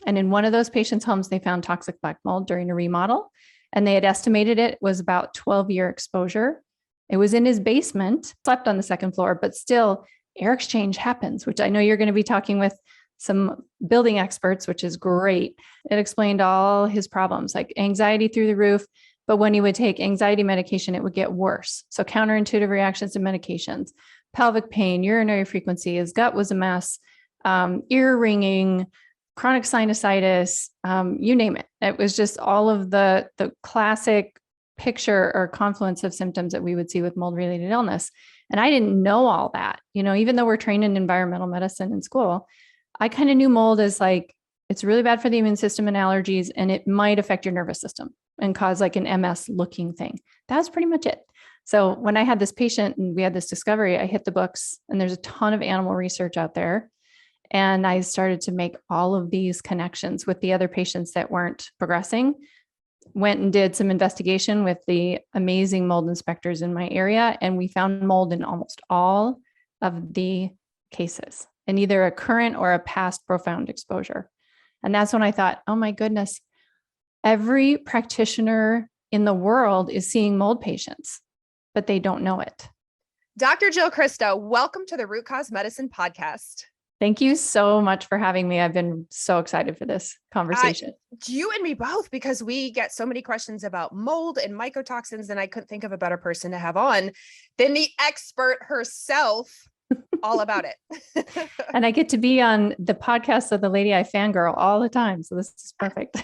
And in one of those patients' homes, they found toxic black mold during a remodel, and they had estimated it was about 12-year exposure. It was in his basement, slept on the second floor, but still air exchange happens, which I know you're going to be talking with some building experts, which is great. It explained all his problems, like anxiety through the roof. But when he would take anxiety medication, it would get worse. So counterintuitive reactions to medications, pelvic pain, urinary frequency, his gut was a mess, ear ringing, chronic sinusitis, you name it. It was just all of the classic picture or confluence of symptoms that we would see with mold-related illness. And I didn't know all that. Even though we're trained in environmental medicine in school, I kind of knew mold as like, it's really bad for the immune system and allergies, and it might affect your nervous system and cause like an MS looking thing. That's pretty much it. So when I had this patient and we had this discovery, I hit the books, and there's a ton of animal research out there. And I started to make all of these connections with the other patients that weren't progressing. Went and did some investigation with the amazing mold inspectors in my area, and we found mold in almost all of the cases, in either a current or a past profound exposure. And that's when I thought, oh my goodness, every practitioner in the world is seeing mold patients, but they don't know it. Dr. Jill Crista, welcome to the Root Cause Medicine podcast. Thank you so much for having me. I've been so excited for this conversation. You and me both, because we get so many questions about mold and mycotoxins, and I couldn't think of a better person to have on than the expert herself, all about it. And I get to be on the podcast of the lady I fangirl all the time. So this is perfect.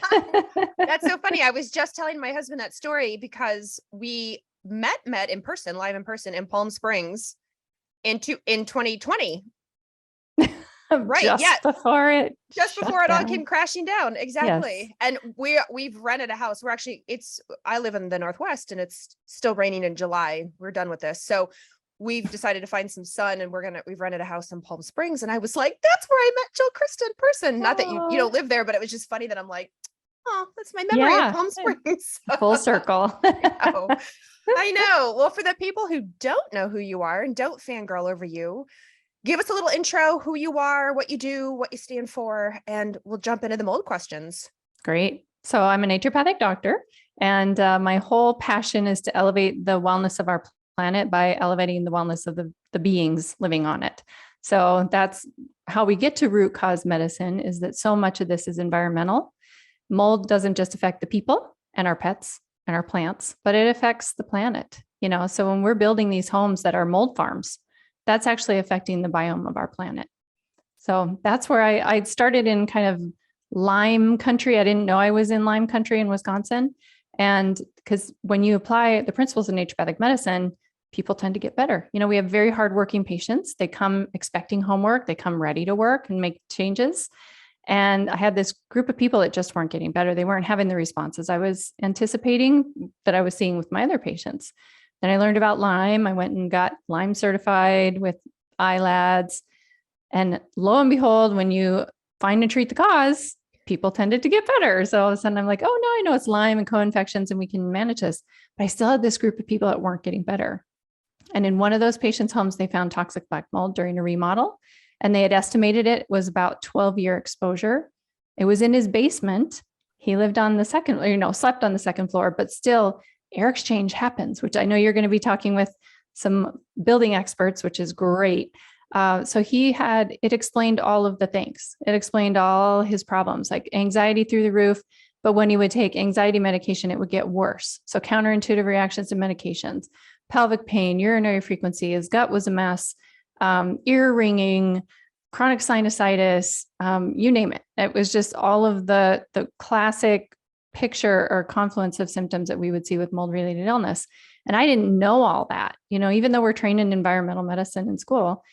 That's so funny. I was just telling my husband that story because we met in person, live in person in Palm Springs in 2020. Right. Just before it all came crashing down. Exactly. Yes. And we've rented a house. I live in the Northwest, and it's still raining in July. We're done with this. So we've decided to find some sun, and we've rented a house in Palm Springs. And I was like, that's where I met Jill Crista in person. Not that you don't live there, but it was just funny that I'm like, oh, that's my memory of Palm Springs. Full circle. I know. Well, for the people who don't know who you are and don't fangirl over you, give us a little intro, who you are, what you do, what you stand for, and we'll jump into the mold questions. Great. So I'm a naturopathic doctor, and my whole passion is to elevate the wellness of our planet by elevating the wellness of the beings living on it. So that's how we get to root cause medicine, is that so much of this is environmental. Mold doesn't just affect the people and our pets and our plants, but it affects the planet. So when we're building these homes that are mold farms, that's actually affecting the biome of our planet. So that's where I started in kind of Lyme country. I didn't know I was in Lyme country in Wisconsin. And because when you apply the principles of naturopathic medicine, people tend to get better. We have very hardworking patients. They come expecting homework. They come ready to work and make changes. And I had this group of people that just weren't getting better. They weren't having the responses I was anticipating that I was seeing with my other patients. Then I learned about Lyme. I went and got Lyme certified with ILADS. And lo and behold, when you find and treat the cause, people tended to get better. So all of a sudden I'm like, oh no, I know it's Lyme and co-infections and we can manage this. But I still had this group of people that weren't getting better. And in one of those patients' homes, they found toxic black mold during a remodel. And they had estimated it was about 12-year exposure. It was in his basement. He lived on the slept on the second floor, but still air exchange happens, which I know you're going to be talking with some building experts, which is great. So it explained all of the things. It explained all his problems, like anxiety through the roof. But when he would take anxiety medication, it would get worse. So counterintuitive reactions to medications, pelvic pain, urinary frequency, his gut was a mess, ear ringing, chronic sinusitis, you name it. It was just all of the classic picture or confluence of symptoms that we would see with mold-related illness. And I didn't know all that. Even though we're trained in environmental medicine in school,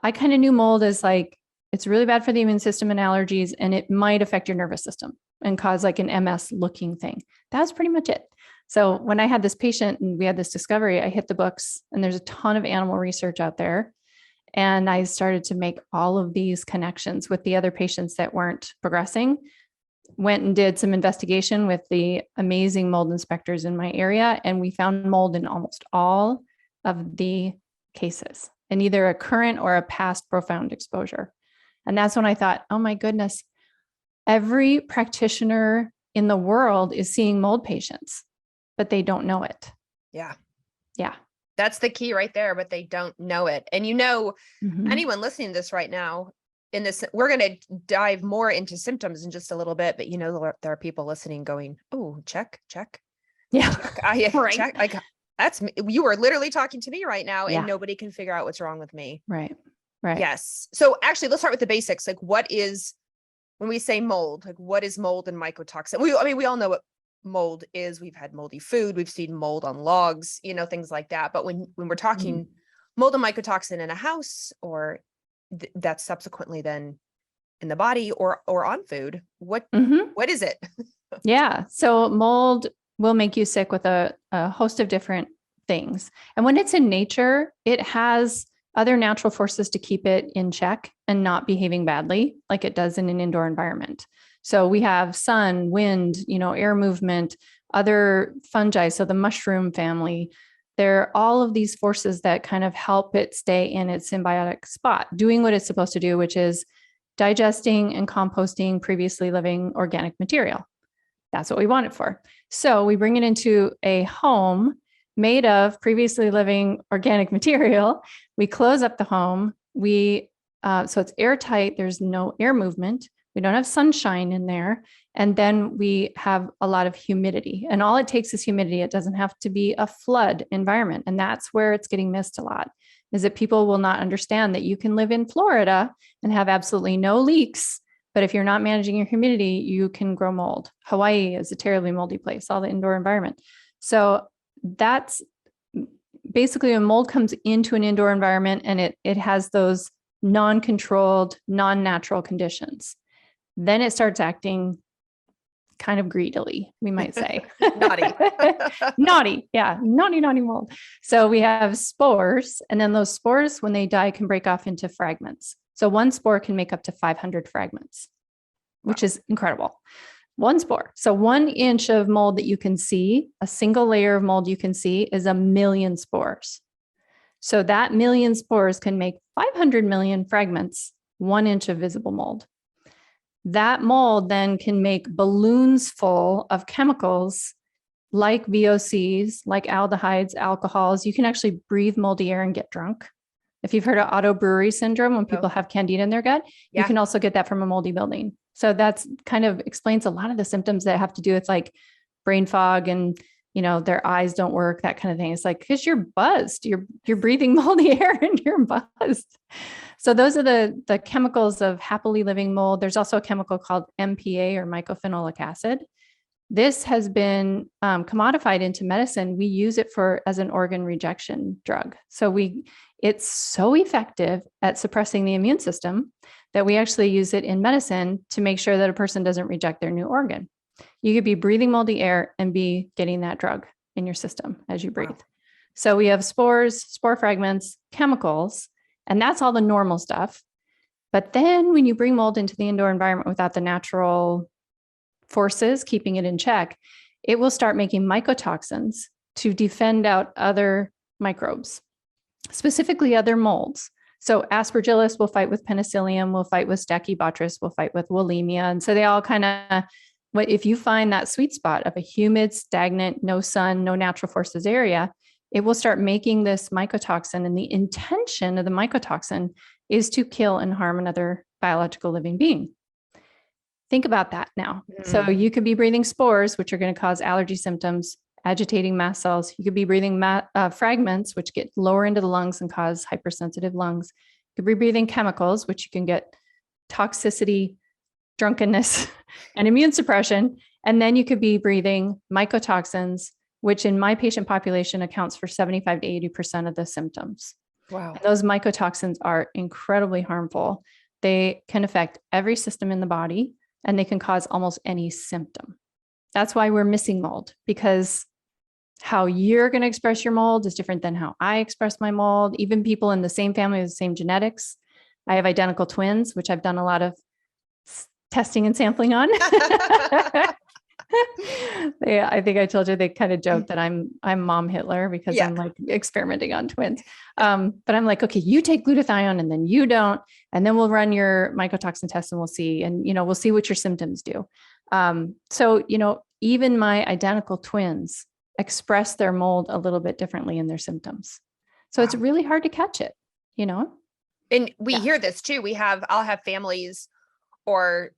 I kind of knew mold as like, it's really bad for the immune system and allergies, and it might affect your nervous system and cause like an MS looking thing. That's pretty much it. So when I had this patient and we had this discovery, I hit the books, and there's a ton of animal research out there. And I started to make all of these connections with the other patients that weren't progressing. Went and did some investigation with the amazing mold inspectors in my area, and we found mold in almost all of the cases, in either a current or a past profound exposure. And that's when I thought, oh my goodness, Every practitioner in the world is seeing mold patients, but they don't know it. Yeah. Yeah. That's the key right there, but they don't know it. And anyone listening to this right now in this, we're going to dive more into symptoms in just a little bit, but there are people listening going, oh, check. Yeah. Right. Check. Like that's me. You are literally talking to me right now and nobody can figure out what's wrong with me. Right. Yes. So actually let's start with the basics. Like when we say mold, like what is mold and mycotoxin? We all know what mold is. We've had moldy food. We've seen mold on logs, things like that. But when we're talking mold and mycotoxin in a house or that's subsequently then in the body or on food, what is it? Yeah. So mold will make you sick with a host of different things. And when it's in nature, it has other natural forces to keep it in check and not behaving badly like it does in an indoor environment. So we have sun, wind, air movement, other fungi. So the mushroom family, there are all of these forces that kind of help it stay in its symbiotic spot, doing what it's supposed to do, which is digesting and composting previously living organic material. That's what we want it for. So we bring it into a home made of previously living organic material. We close up the home. So it's airtight. There's no air movement. We don't have sunshine in there. And then we have a lot of humidity. And all it takes is humidity. It doesn't have to be a flood environment. And that's where it's getting missed a lot, is that people will not understand that you can live in Florida and have absolutely no leaks. But if you're not managing your humidity, you can grow mold. Hawaii is a terribly moldy place, all the indoor environment. So that's basically when mold comes into an indoor environment and it has those non-controlled, non-natural conditions. Then it starts acting kind of greedily, we might say. Naughty. Naughty. Yeah. Naughty mold. So we have spores, and then those spores, when they die, can break off into fragments. So one spore can make up to 500 fragments, which is incredible. One spore. So 1 inch of mold that you can see, a single layer of mold you can see, is 1 million spores. So that million spores can make 500 million fragments, 1 inch of visible mold. That mold then can make balloons full of chemicals like VOCs, like aldehydes, alcohols. You can actually breathe moldy air and get drunk. If you've heard of autobrewery syndrome, when people have candida in their gut, you can also get that from a moldy building. So that's kind of explains a lot of the symptoms that have to do with like brain fog and, their eyes don't work, that kind of thing. It's like, because you're buzzed, you're breathing moldy air and you're buzzed. So those are the chemicals of happily living mold. There's also a chemical called MPA, or mycophenolic acid. This has been commodified into medicine. We use it as an organ rejection drug. So it's so effective at suppressing the immune system that we actually use it in medicine to make sure that a person doesn't reject their new organ. You could be breathing moldy air and be getting that drug in your system as you breathe. Wow. So we have spores, spore fragments, chemicals, and that's all the normal stuff. But then when you bring mold into the indoor environment without the natural forces keeping it in check, it will start making mycotoxins to defend out other microbes, specifically other molds. So aspergillus will fight with penicillium, will fight with Stachybotrys, will fight with Wallemia. And so they all kind of, if you find that sweet spot of a humid, stagnant, no sun, no natural forces area, it will start making this mycotoxin. And the intention of the mycotoxin is to kill and harm another biological living being. Think about that now. So you could be breathing spores, which are going to cause allergy symptoms, agitating mast cells. You could be breathing fragments, which get lower into the lungs and cause hypersensitive lungs. You could be breathing chemicals, which you can get toxicity, drunkenness, and immune suppression. And then you could be breathing mycotoxins, which in my patient population accounts for 75 to 80% of the symptoms. Wow. And those mycotoxins are incredibly harmful. They can affect every system in the body, and they can cause almost any symptom. That's why we're missing mold, because how you're going to express your mold is different than how I express my mold. Even people in the same family with the same genetics. I have identical twins, which I've done a lot of testing and sampling on. Yeah, I think I told you they kind of joke that I'm mom Hitler because Yeah. I'm like experimenting on twins. But I'm like, okay, you take glutathione and then you don't, and then we'll run your mycotoxin test and we'll see, and we'll see what your symptoms do. So even my identical twins express their mold a little bit differently in their symptoms. So it's Wow. really hard to catch it, And we Yeah. hear this too. I'll have families or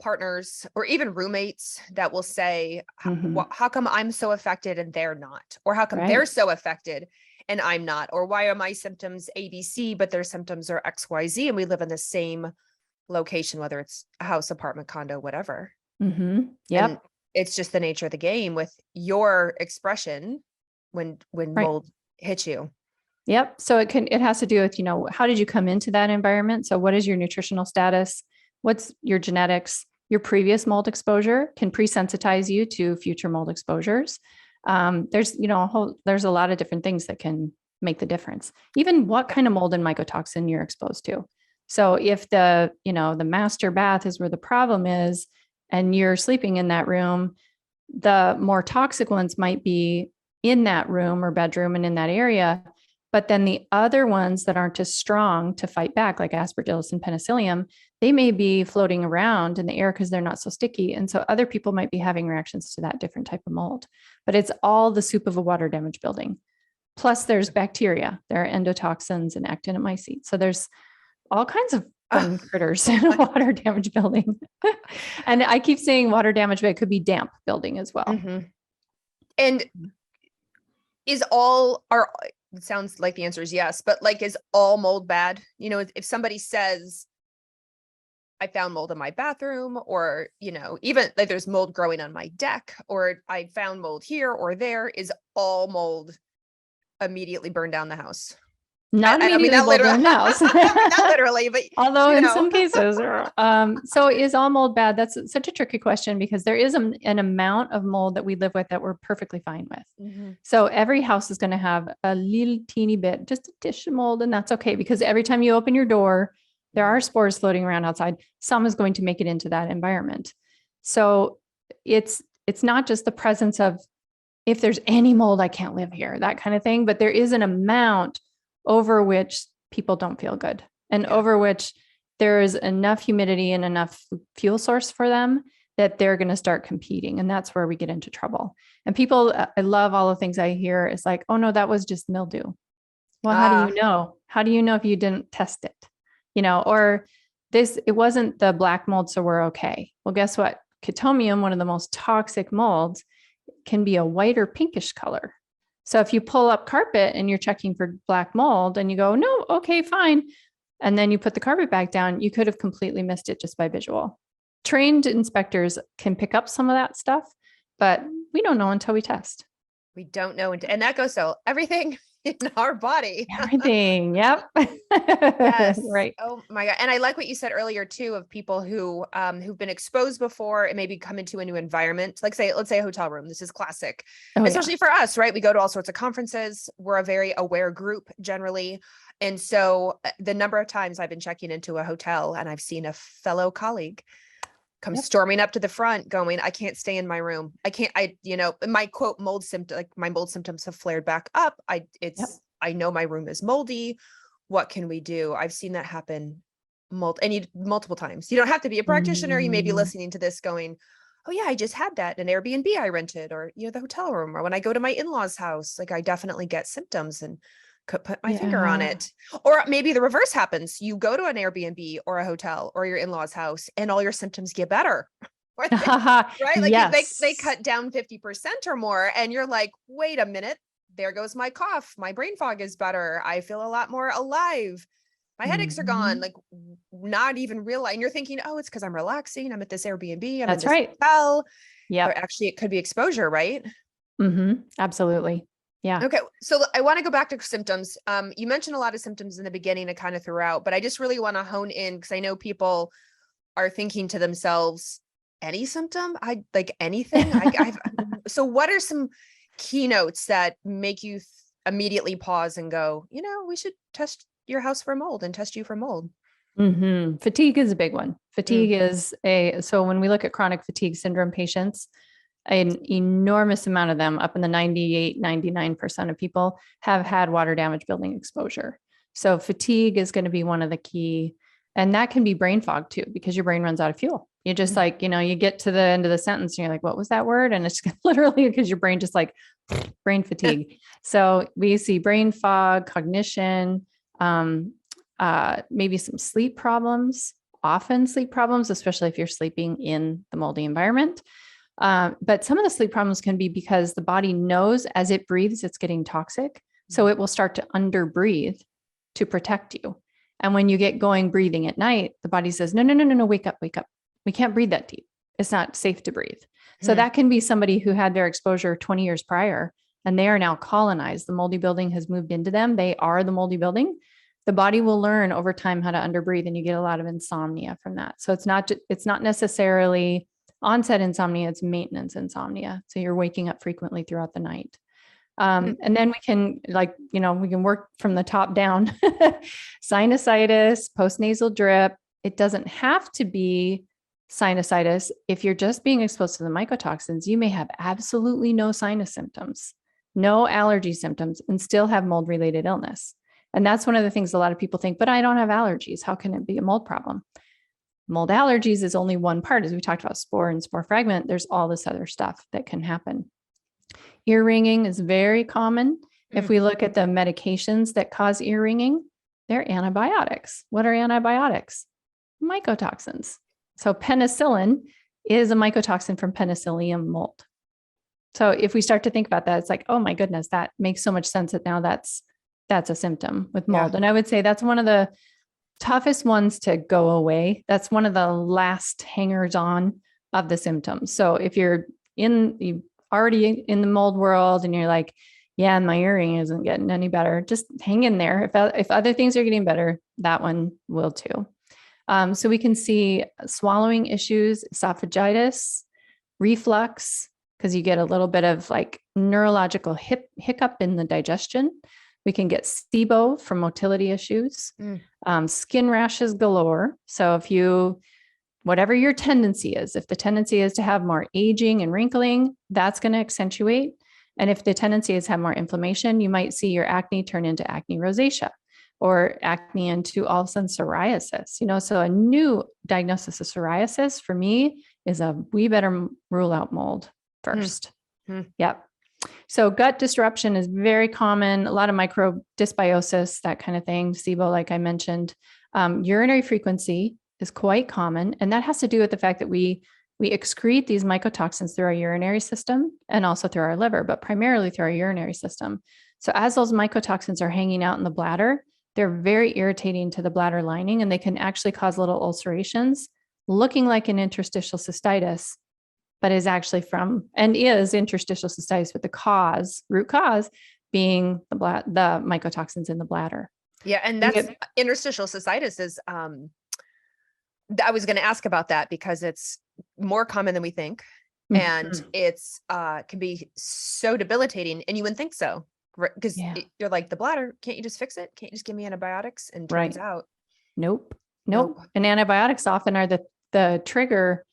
partners or even roommates that will say, Mhm. how come I'm so affected and they're not? Or how come Right. they're so affected and I'm not? Or why are my symptoms ABC, but their symptoms are XYZ? And we live in the same location, whether it's a house, apartment, condo, whatever. Mm-hmm. Yep. And it's just the nature of the game with your expression when Right. mold hits you. Yep. So it has to do with, how did you come into that environment? So what is your nutritional status? What's your genetics? Your previous mold exposure can pre-sensitize you to future mold exposures. There's, there's a lot of different things that can make the difference. Even what kind of mold and mycotoxin you're exposed to. So if the master bath is where the problem is, and you're sleeping in that room, the more toxic ones might be in that room or bedroom and in that area. But then the other ones that aren't as strong to fight back, like Aspergillus and Penicillium, they may be floating around in the air because they're not so sticky. And so other people might be having reactions to that different type of mold. But it's all the soup of a water damage building. Plus, there's bacteria. There are endotoxins and actinomycetes. So there's all kinds of fun critters in a water damage building. And I keep saying water damage, but it could be damp building as well. Mm-hmm. And it sounds like the answer is yes, but is all mold bad? If somebody says, I found mold in my bathroom, or, even like there's mold growing on my deck, or I found mold here or there, is all mold immediately burn down the house? Not I mean, immediately not will burn literally, the house. not literally, but although in some cases. So is all mold bad? That's such a tricky question because there is an amount of mold that we live with that we're perfectly fine with. Mm-hmm. So every house is going to have a little teeny bit, just a dish of mold, and that's okay because every time you open your door, there are spores floating around outside. Some is going to make it into that environment. So it's not just the presence of, if there's any mold, I can't live here, that kind of thing, but there is an amount over which people don't feel good and over which there is enough humidity and enough fuel source for them that they're going to start competing. And that's where we get into trouble. And people, I love all the things I hear. It's like, oh no, that was just mildew. Well, how do you know? How do you know if you didn't test it? Or it wasn't the black mold, so we're okay. Well, guess what? Chaetomium, one of the most toxic molds, can be a white or pinkish color. So if you pull up carpet and you're checking for black mold and you go, no, okay, fine. And then you put the carpet back down, you could have completely missed it just by visual. Trained inspectors can pick up some of that stuff, but we don't know until we test. We don't know. And that goes to everything in our body. Everything. Yep. Yes. Right. Oh my God. And I like what you said earlier too, of people who, who've been exposed before and maybe come into a new environment. Let's say a hotel room. This is classic, especially for us, right? We go to all sorts of conferences. We're a very aware group generally. And so the number of times I've been checking into a hotel and I've seen a fellow colleague come storming up to the front going, I can't stay in my room. My quote mold symptom, like my mold symptoms have flared back up. I know my room is moldy. What can we do? I've seen that happen multiple times. You don't have to be a practitioner. You may be listening to this going, oh yeah, I just had that in an Airbnb I rented, or, the hotel room, or when I go to my in-laws house, I definitely get symptoms and could put my finger on it. Or maybe the reverse happens. You go to an Airbnb or a hotel or your in-laws house and all your symptoms get better. Right? They cut down 50% or more. And you're like, wait a minute, there goes my cough. My brain fog is better. I feel a lot more alive. My headaches are gone. Not even realizing. You're thinking, oh, it's because I'm relaxing. I'm at this Airbnb. I'm That's at this hotel. Yeah. Actually, it could be exposure, right? Absolutely. Yeah. Okay. So I want to go back to symptoms. You mentioned a lot of symptoms in the beginning and kind of throughout, but I just really want to hone in because I know people are thinking to themselves, any symptom? I like anything. So what are some keynotes that make you immediately pause and go, we should test your house for mold and test you for mold? Fatigue is a big one. Fatigue is so when we look at chronic fatigue syndrome patients, an enormous amount of them, up in the 98, 99% of people have had water damage building exposure. So fatigue is going to be one of the key, and that can be brain fog too, because your brain runs out of fuel. You just like, you get to the end of the sentence and you're like, what was that word? And it's literally because your brain just like brain fatigue. So we see brain fog, cognition, maybe some sleep problems, often sleep problems, especially if you're sleeping in the moldy environment. But some of the sleep problems can be because the body knows as it breathes, it's getting toxic. So it will start to underbreathe to protect you. And when you get going breathing at night, the body says, no, wake up. We can't breathe that deep. It's not safe to breathe. So that can be somebody who had their exposure 20 years prior, and they are now colonized. The moldy building has moved into them. They are the moldy building. The body will learn over time how to underbreathe, and you get a lot of insomnia from that. So it's not necessarily onset insomnia, it's maintenance insomnia. So you're waking up frequently throughout the night. And then we can we can work from the top down. Sinusitis, postnasal drip. It doesn't have to be sinusitis. If you're just being exposed to the mycotoxins, you may have absolutely no sinus symptoms, no allergy symptoms, and still have mold related illness. And that's one of the things a lot of people think, but I don't have allergies. How can it be a mold problem? Mold allergies is only one part. As we talked about spore and spore fragment, there's all this other stuff that can happen. Ear ringing is very common. If we look at the medications that cause ear ringing, they're antibiotics. What are antibiotics? Mycotoxins. So penicillin is a mycotoxin from Penicillium mold. So if we start to think about that, it's like, oh my goodness, that makes so much sense that now that's a symptom with mold. Yeah. And I would say that's one of the toughest ones to go away. That's one of the last hangers on of the symptoms. So if you're already in the mold world and you're like, yeah, my earring isn't getting any better, just hang in there. If other things are getting better, that one will too. So we can see swallowing issues, esophagitis, reflux, because you get a little bit of like neurological hiccup in the digestion. We can get SIBO from motility issues, skin rashes galore. So whatever your tendency is, if the tendency is to have more aging and wrinkling, that's going to accentuate. And if the tendency is to have more inflammation, you might see your acne turn into acne rosacea, or acne into all of a sudden psoriasis. So a new diagnosis of psoriasis for me is we better rule out mold first. Yep. So gut disruption is very common. A lot of microbe dysbiosis, that kind of thing. SIBO, like I mentioned. Urinary frequency is quite common. And that has to do with the fact that we excrete these mycotoxins through our urinary system and also through our liver, but primarily through our urinary system. So as those mycotoxins are hanging out in the bladder, they're very irritating to the bladder lining, and they can actually cause little ulcerations looking like an interstitial cystitis, but is actually is interstitial cystitis, with the root cause being the mycotoxins in the bladder. Yeah. And that's interstitial cystitis is, I was going to ask about that because it's more common than we think. And it's, can be so debilitating, and you wouldn't think so. Because you're like, the bladder, can't you just fix it? Can't you just give me antibiotics? And turns out, Nope. And antibiotics often are the trigger.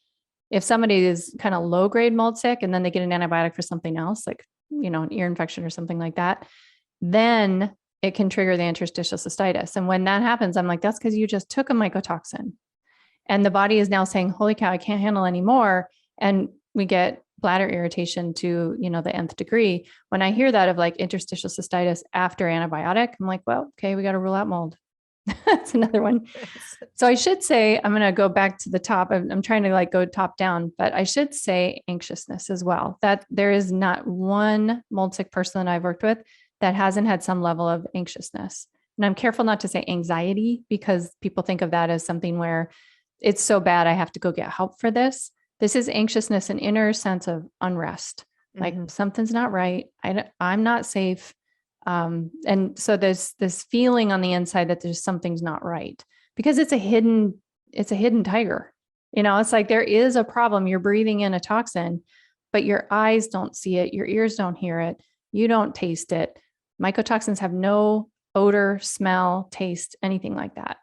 If somebody is kind of low grade mold sick and then they get an antibiotic for something else, like, an ear infection or something like that, then it can trigger the interstitial cystitis. And when that happens, I'm like, that's because you just took a mycotoxin and the body is now saying, holy cow, I can't handle anymore. And we get bladder irritation to, the nth degree. When I hear that of like interstitial cystitis after antibiotic, I'm like, well, okay, we got to rule out mold. That's another one. So I should say, I'm going to go back to the top. I'm trying to go top down, but I should say anxiousness as well. That there is not one mold sick person that I've worked with that hasn't had some level of anxiousness. And I'm careful not to say anxiety, because people think of that as something where it's so bad, I have to go get help for this. This is anxiousness, an inner sense of unrest, like something's not right. I'm not safe. And so there's this feeling on the inside that there's something's not right, because it's a hidden tiger. It's like there is a problem. You're breathing in a toxin, but your eyes don't see it. Your ears don't hear it. You don't taste it. Mycotoxins have no odor, smell, taste, anything like that.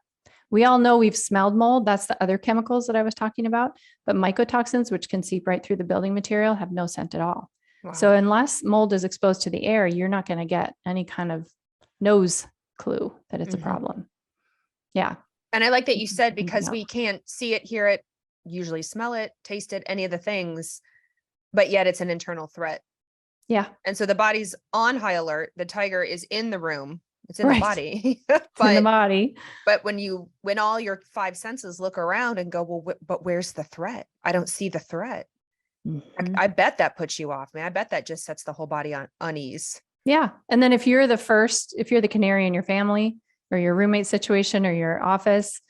We all know we've smelled mold. That's the other chemicals that I was talking about. But mycotoxins, which can seep right through the building material, have no scent at all. Wow. So unless mold is exposed to the air, you're not going to get any kind of nose clue that it's a problem. Yeah. And I like that you said, because we can't see it, hear it, usually smell it, taste it, any of the things, but yet it's an internal threat. Yeah. And so the body's on high alert. The tiger is in the room. It's in the body. It's in the body. But when all your five senses look around and go, well, but where's the threat? I don't see the threat. I bet that puts you off, man. I bet that just sets the whole body on unease. Yeah. And then if you're the canary in your family or your roommate situation or your office,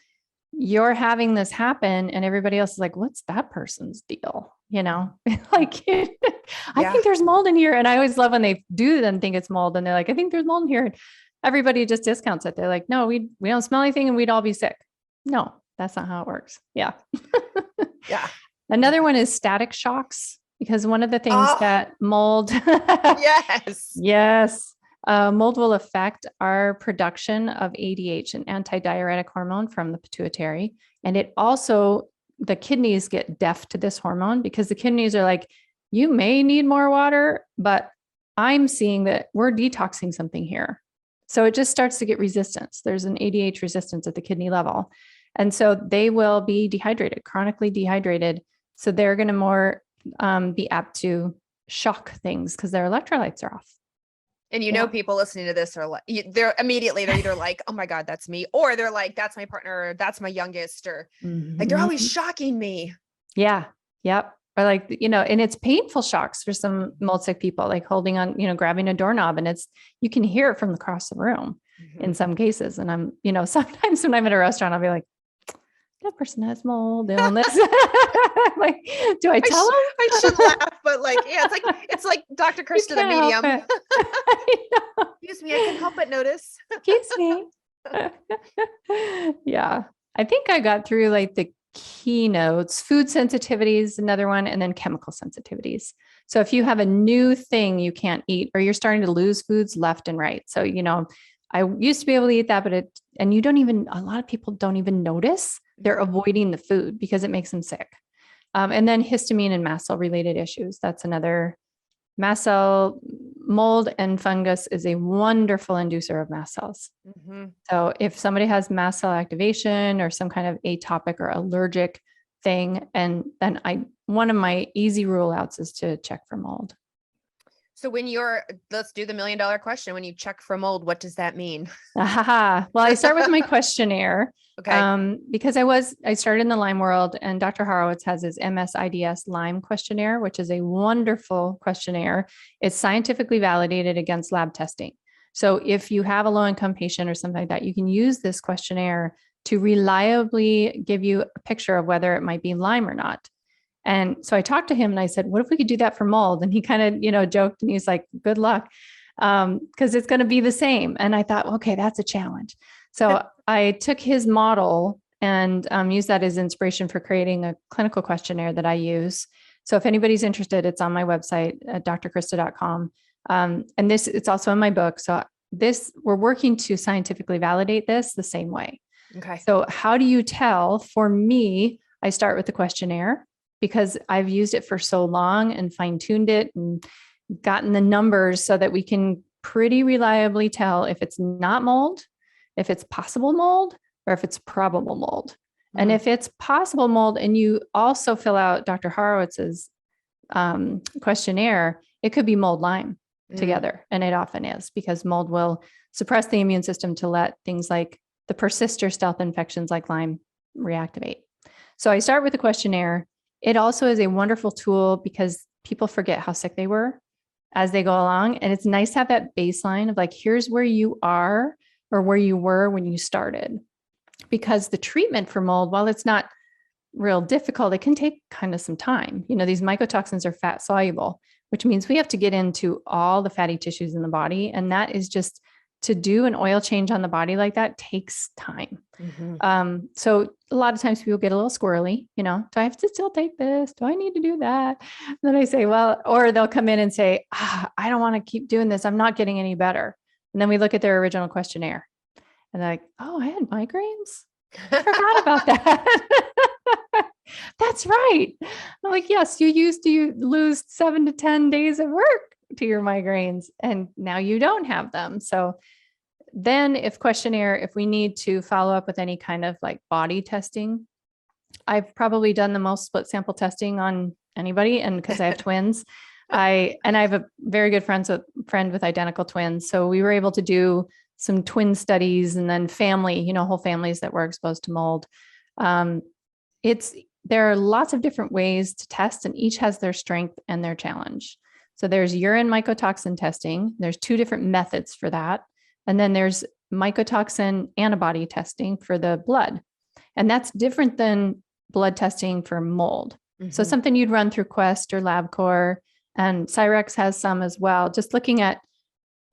you're having this happen and everybody else is like, what's that person's deal? You know, like, I think there's mold in here. And I always love when they do then think it's mold and they're like, I think there's mold in here. And everybody just discounts it. They're like, no, we don't smell anything and we'd all be sick. No, that's not how it works. Yeah. Yeah. Another one is static shocks, because one of the things that mold, yes, mold will affect our production of ADH, an antidiuretic hormone from the pituitary. And it also, the kidneys get deaf to this hormone because the kidneys are like, you may need more water, but I'm seeing that we're detoxing something here. So it just starts to get resistance. There's an ADH resistance at the kidney level. And so they will be dehydrated, chronically dehydrated. So they're going to more be apt to shock things because their electrolytes are off. And people listening to this are like, they're either like, oh my God, that's me. Or they're like, that's my partner, or that's my youngest, or like, they're always shocking me. Yeah. Yep. Or like, and it's painful shocks for some mold sick people, like holding on, grabbing a doorknob, and you can hear it from across the room in some cases. And I'm, sometimes when I'm at a restaurant, I'll be like, that person has mold illness. Like, do I tell them? I should laugh, but like, yeah, it's like Dr. Crista, the medium. Excuse me, I can help but notice. Excuse me. Yeah. I think I got through like the keynotes. Food sensitivities, another one, and then chemical sensitivities. So if you have a new thing you can't eat, or you're starting to lose foods left and right. So, I used to be able to eat that, but a lot of people don't even notice. They're avoiding the food because it makes them sick. And then histamine and mast cell related issues. That's another. Mast cell, mold and fungus is a wonderful inducer of mast cells. So if somebody has mast cell activation or some kind of atopic or allergic thing, and then one of my easy rule outs is to check for mold. So let's do the $1 million question. When you check for mold, what does that mean? Well, I start with my questionnaire. Okay. Because I started in the Lyme world, and Dr. Horowitz has his MSIDS Lyme questionnaire, which is a wonderful questionnaire. It's scientifically validated against lab testing. So if you have a low-income patient or something like that, you can use this questionnaire to reliably give you a picture of whether it might be Lyme or not. And so I talked to him and I said, what if we could do that for mold? And he kind of, joked, and he's like, good luck. Because it's going to be the same. And I thought, okay, that's a challenge. So I took his model and used that as inspiration for creating a clinical questionnaire that I use. So if anybody's interested, it's on my website at drchrista.com. And it's also in my book. So we're working to scientifically validate this the same way. Okay. So how do you tell? For me, I start with the questionnaire because I've used it for so long and fine-tuned it and gotten the numbers so that we can pretty reliably tell if it's not mold, if it's possible mold, or if it's probable mold. And if it's possible mold, and you also fill out Dr. Horowitz's questionnaire, it could be mold Lyme together. And it often is, because mold will suppress the immune system to let things like the persister stealth infections like Lyme reactivate. So I start with the questionnaire. It also is a wonderful tool because people forget how sick they were as they go along. And it's nice to have that baseline of like, here's where you are or where you were when you started. Because the treatment for mold, while it's not real difficult, it can take kind of some time. These mycotoxins are fat soluble, which means we have to get into all the fatty tissues in the body. And that is just, to do an oil change on the body like that takes time. So a lot of times people get a little squirrely, do I have to still take this? Do I need to do that? And then I say, well, or they'll come in and say, I don't want to keep doing this. I'm not getting any better. And then we look at their original questionnaire and they're like, oh, I had migraines. I forgot about that. That's right. I'm like, yes, you used to lose 7 to 10 days of work to your migraines, and now you don't have them. So then if we need to follow up with any kind of like body testing, I've probably done the most split sample testing on anybody. And because I have twins, I have a very good friend with identical twins. So we were able to do some twin studies, and then family, whole families that were exposed to mold. There are lots of different ways to test, and each has their strength and their challenge. So there's urine mycotoxin testing. There's 2 different methods for that. And then there's mycotoxin antibody testing for the blood. And that's different than blood testing for mold. Mm-hmm. So something you'd run through Quest or LabCorp, and Cyrex has some as well, just looking at,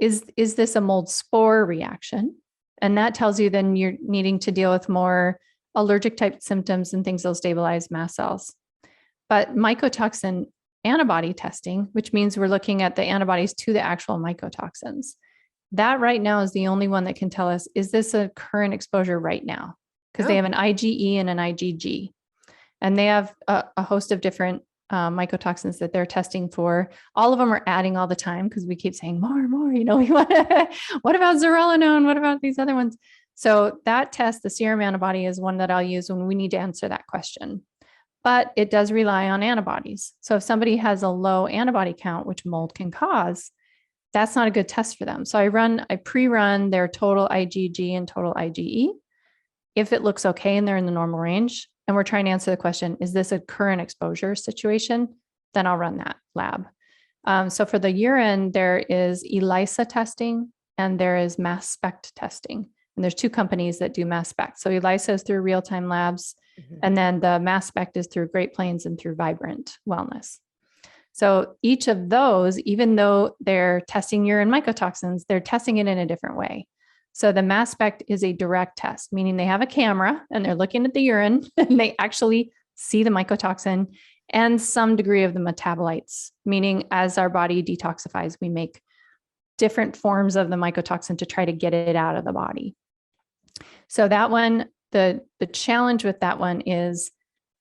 is this a mold spore reaction? And that tells you then you're needing to deal with more allergic type symptoms and things that'll stabilize mast cells. But mycotoxin antibody testing, which means we're looking at the antibodies to the actual mycotoxins, that right now is the only one that can tell us, is this a current exposure right now? Because they have an IgE and an IgG. And they have a host of different mycotoxins that they're testing for. All of them are adding all the time because we keep saying more and more, we want what about zearalenone? What about these other ones? So that test, the serum antibody, is one that I'll use when we need to answer that question. But it does rely on antibodies. So if somebody has a low antibody count, which mold can cause, that's not a good test for them. So I pre-run their total IgG and total IgE. If it looks okay and they're in the normal range, and we're trying to answer the question, is this a current exposure situation? Then I'll run that lab. So for the urine, there is ELISA testing and there is mass spec testing. And there's 2 companies that do mass spec. So ELISA is through Real-Time Labs, and then the mass spec is through Great Plains and through Vibrant Wellness. So each of those, even though they're testing urine mycotoxins, they're testing it in a different way. So the mass spec is a direct test, meaning they have a camera and they're looking at the urine and they actually see the mycotoxin and some degree of the metabolites, meaning as our body detoxifies, we make different forms of the mycotoxin to try to get it out of the body. So that one, the challenge with that one is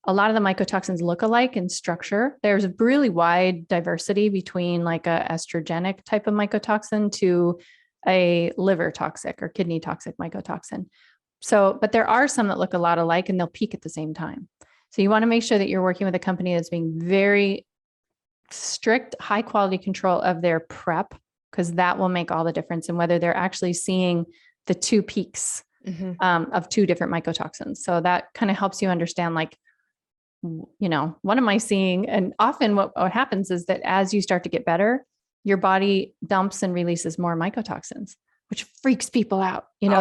a lot of the mycotoxins look alike in structure. There's a really wide diversity between like a estrogenic type of mycotoxin to a liver toxic or kidney toxic mycotoxin. So, but there are some that look a lot alike and they'll peak at the same time. So you want to make sure that you're working with a company that's being very strict, high quality control of their prep, because that will make all the difference in whether they're actually seeing the 2 peaks of 2 different mycotoxins. So that kind of helps you understand, like, what am I seeing? And often what happens is that as you start to get better, your body dumps and releases more mycotoxins, which freaks people out. They're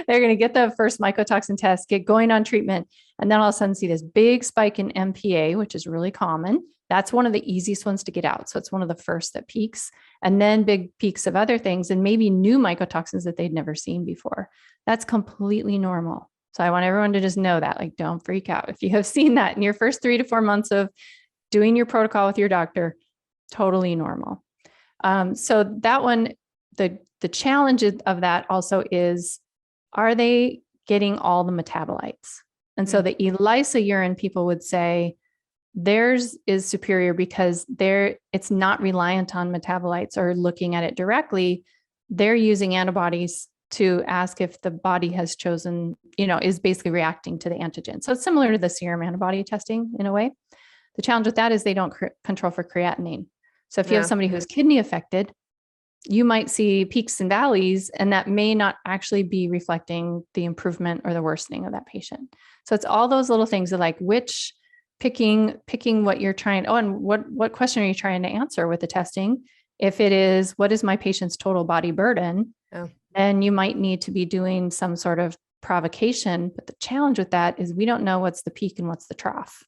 going to get the first mycotoxin test, get going on treatment, and then all of a sudden see this big spike in MPA, which is really common. That's one of the easiest ones to get out. So it's one of the first that peaks, and then big peaks of other things and maybe new mycotoxins that they'd never seen before. That's completely normal. So I want everyone to just know that, like, don't freak out. If you have seen that in your first 3 to 4 months of doing your protocol with your doctor, totally normal. So that one, the challenge of that also is, are they getting all the metabolites? And so the ELISA urine, people would say theirs is superior because it's not reliant on metabolites or looking at it directly. They're using antibodies to ask if the body has chosen, is basically reacting to the antigen. So it's similar to the serum antibody testing in a way. The challenge with that is they don't control for creatinine. So if you have somebody who's kidney affected, you might see peaks and valleys, and that may not actually be reflecting the improvement or the worsening of that patient. So it's all those little things of like picking what you're trying. Oh, and what question are you trying to answer with the testing? If it is, what is my patient's total body burden? Then you might need to be doing some sort of provocation. But the challenge with that is we don't know what's the peak and what's the trough.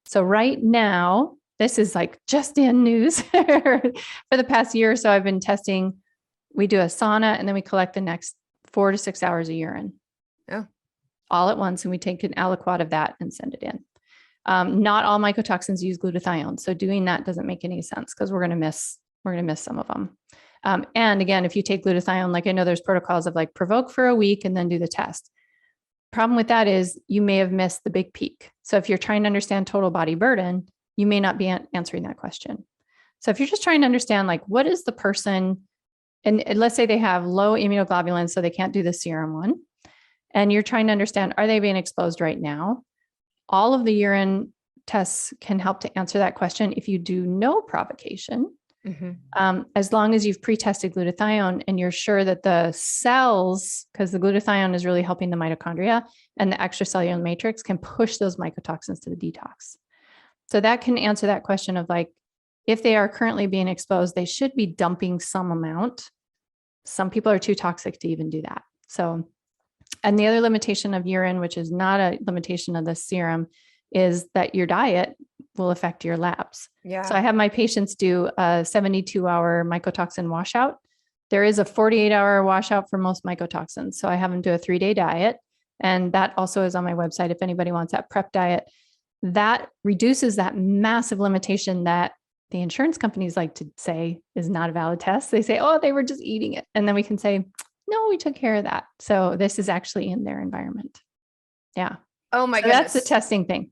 So right now, this is like just in news. For the past year or so, I've been testing. We do a sauna and then we collect the next 4 to 6 hours of urine. All at once. And we take an aliquot of that and send it in. Not all mycotoxins use glutathione. So doing that doesn't make any sense because we're going to miss some of them. And again, if you take glutathione, like I know there's protocols of like provoke for a week and then do the test. problem with that is you may have missed the big peak. So if you're trying to understand total body burden, you may not be answering that question. So if you're just trying to understand, like, what is the person, and let's say they have low immunoglobulins, so they can't do the serum one, and you're trying to understand, are they being exposed right now? All of the urine tests can help to answer that question if you do no provocation. As long as you've pre-tested glutathione and you're sure that the cells, because the glutathione is really helping the mitochondria and the extracellular matrix, can push those mycotoxins to the detox. So that can answer that question of, like, if they are currently being exposed, they should be dumping some amount. Some people are too toxic to even do that. So, and the other limitation of urine, which is not a limitation of the serum, is that your diet will affect your labs. Yeah. So I have my patients do a 72-hour mycotoxin washout. There is a 48-hour washout for most mycotoxins. So I have them do a 3-day diet. And that also is on my website if anybody wants that prep diet. That reduces that massive limitation that the insurance companies like to say is not a valid test. They say, oh, they were just eating it. And then we can say, no, we took care of that. So this is actually in their environment. Yeah. Oh my goodness. That's the testing thing.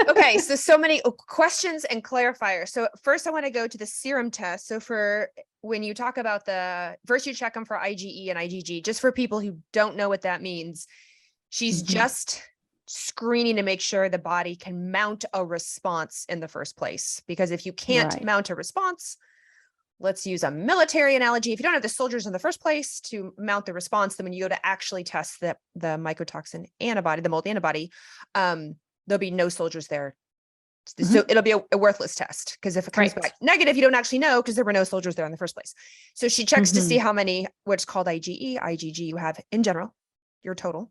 Okay. So many questions and clarifiers. So first I want to go to the serum test. So for when you talk about first you check them for IgE and IgG, just for people who don't know what that means, she's just screening to make sure the body can mount a response in the first place. Because if you can't mount a response, let's use a military analogy. If you don't have the soldiers in the first place to mount the response, then when you go to actually test the mycotoxin antibody, the mold antibody, there'll be no soldiers there. So it'll be a worthless test, because if it comes back negative, you don't actually know because there were no soldiers there in the first place. So she checks to see how many, what's called IgE, IgG you have in general, your total.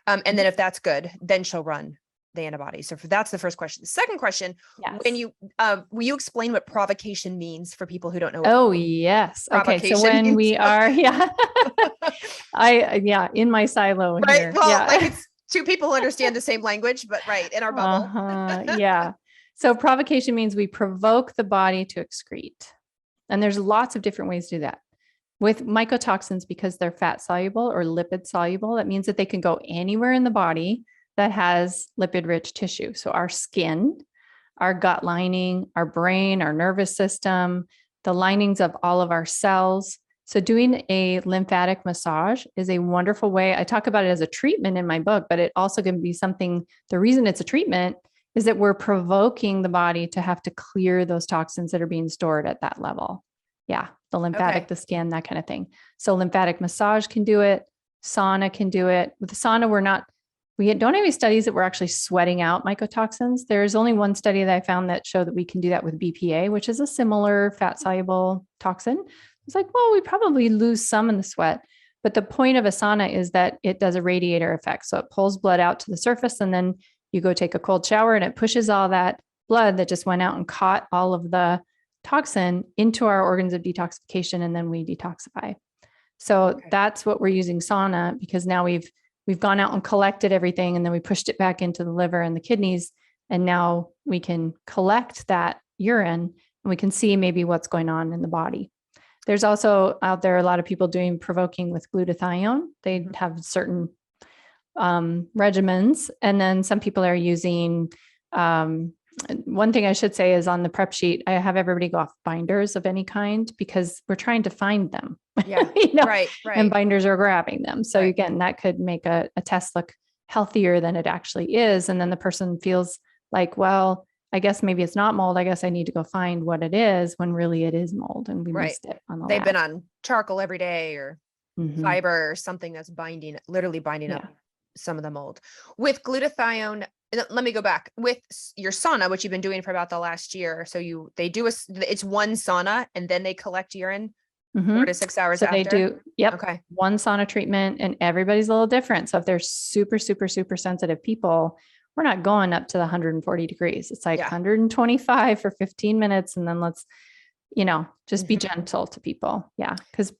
And then if that's good, then she'll run the antibody. So that's the first question. The second question, when you, will you explain what provocation means for people who don't know? Oh, yes. Okay. So when means? we are, in my silo here. Well, like it's two people who understand the same language, but in our bubble. Yeah. So provocation means we provoke the body to excrete. And there's lots of different ways to do that. With mycotoxins, because they're fat soluble or lipid soluble, that means that they can go anywhere in the body that has lipid rich tissue. So our skin, our gut lining, our brain, our nervous system, the linings of all of our cells. So doing a lymphatic massage is a wonderful way. I talk about it as a treatment in my book, but it also can be something, the reason it's a treatment is that we're provoking the body to have to clear those toxins that are being stored at that level. Yeah. The lymphatic, the skin, that kind of thing. So lymphatic massage can do it. Sauna can do it. With the sauna, we don't have any studies that we're actually sweating out mycotoxins. There's only one study that I found that showed that we can do that with BPA, which is a similar fat soluble toxin. It's like, well, we probably lose some in the sweat, but the point of a sauna is that it does a radiator effect. So it pulls blood out to the surface, and then you go take a cold shower and it pushes all that blood that just went out and caught all of the toxin into our organs of detoxification, and then we detoxify. So that's what we're using sauna, because now we've gone out and collected everything, and then we pushed it back into the liver and the kidneys. And now we can collect that urine and we can see maybe what's going on in the body. There's also out there a lot of people doing provoking with glutathione. They have certain regimens. And then some people are using, one thing I should say is on the prep sheet, I have everybody go off binders of any kind, because we're trying to find them. Yeah. Right. And binders are grabbing them. So again, that could make a test look healthier than it actually is. And then the person feels like, well, I guess maybe it's not mold. I guess I need to go find what it is, when really it is mold and we missed it on the They've lab. been on charcoal every day or fiber or something that's literally binding up some of the mold. With glutathione, let me go back with your sauna, which you've been doing for about the last year. So it's one sauna and then they collect urine 4 to 6 hours after. They do, one sauna treatment, and everybody's a little different. So if they're super, super, super sensitive people, we're not going up to the 140 degrees. It's like 125 for 15 minutes. And then let's, just be gentle to people. Yeah. Because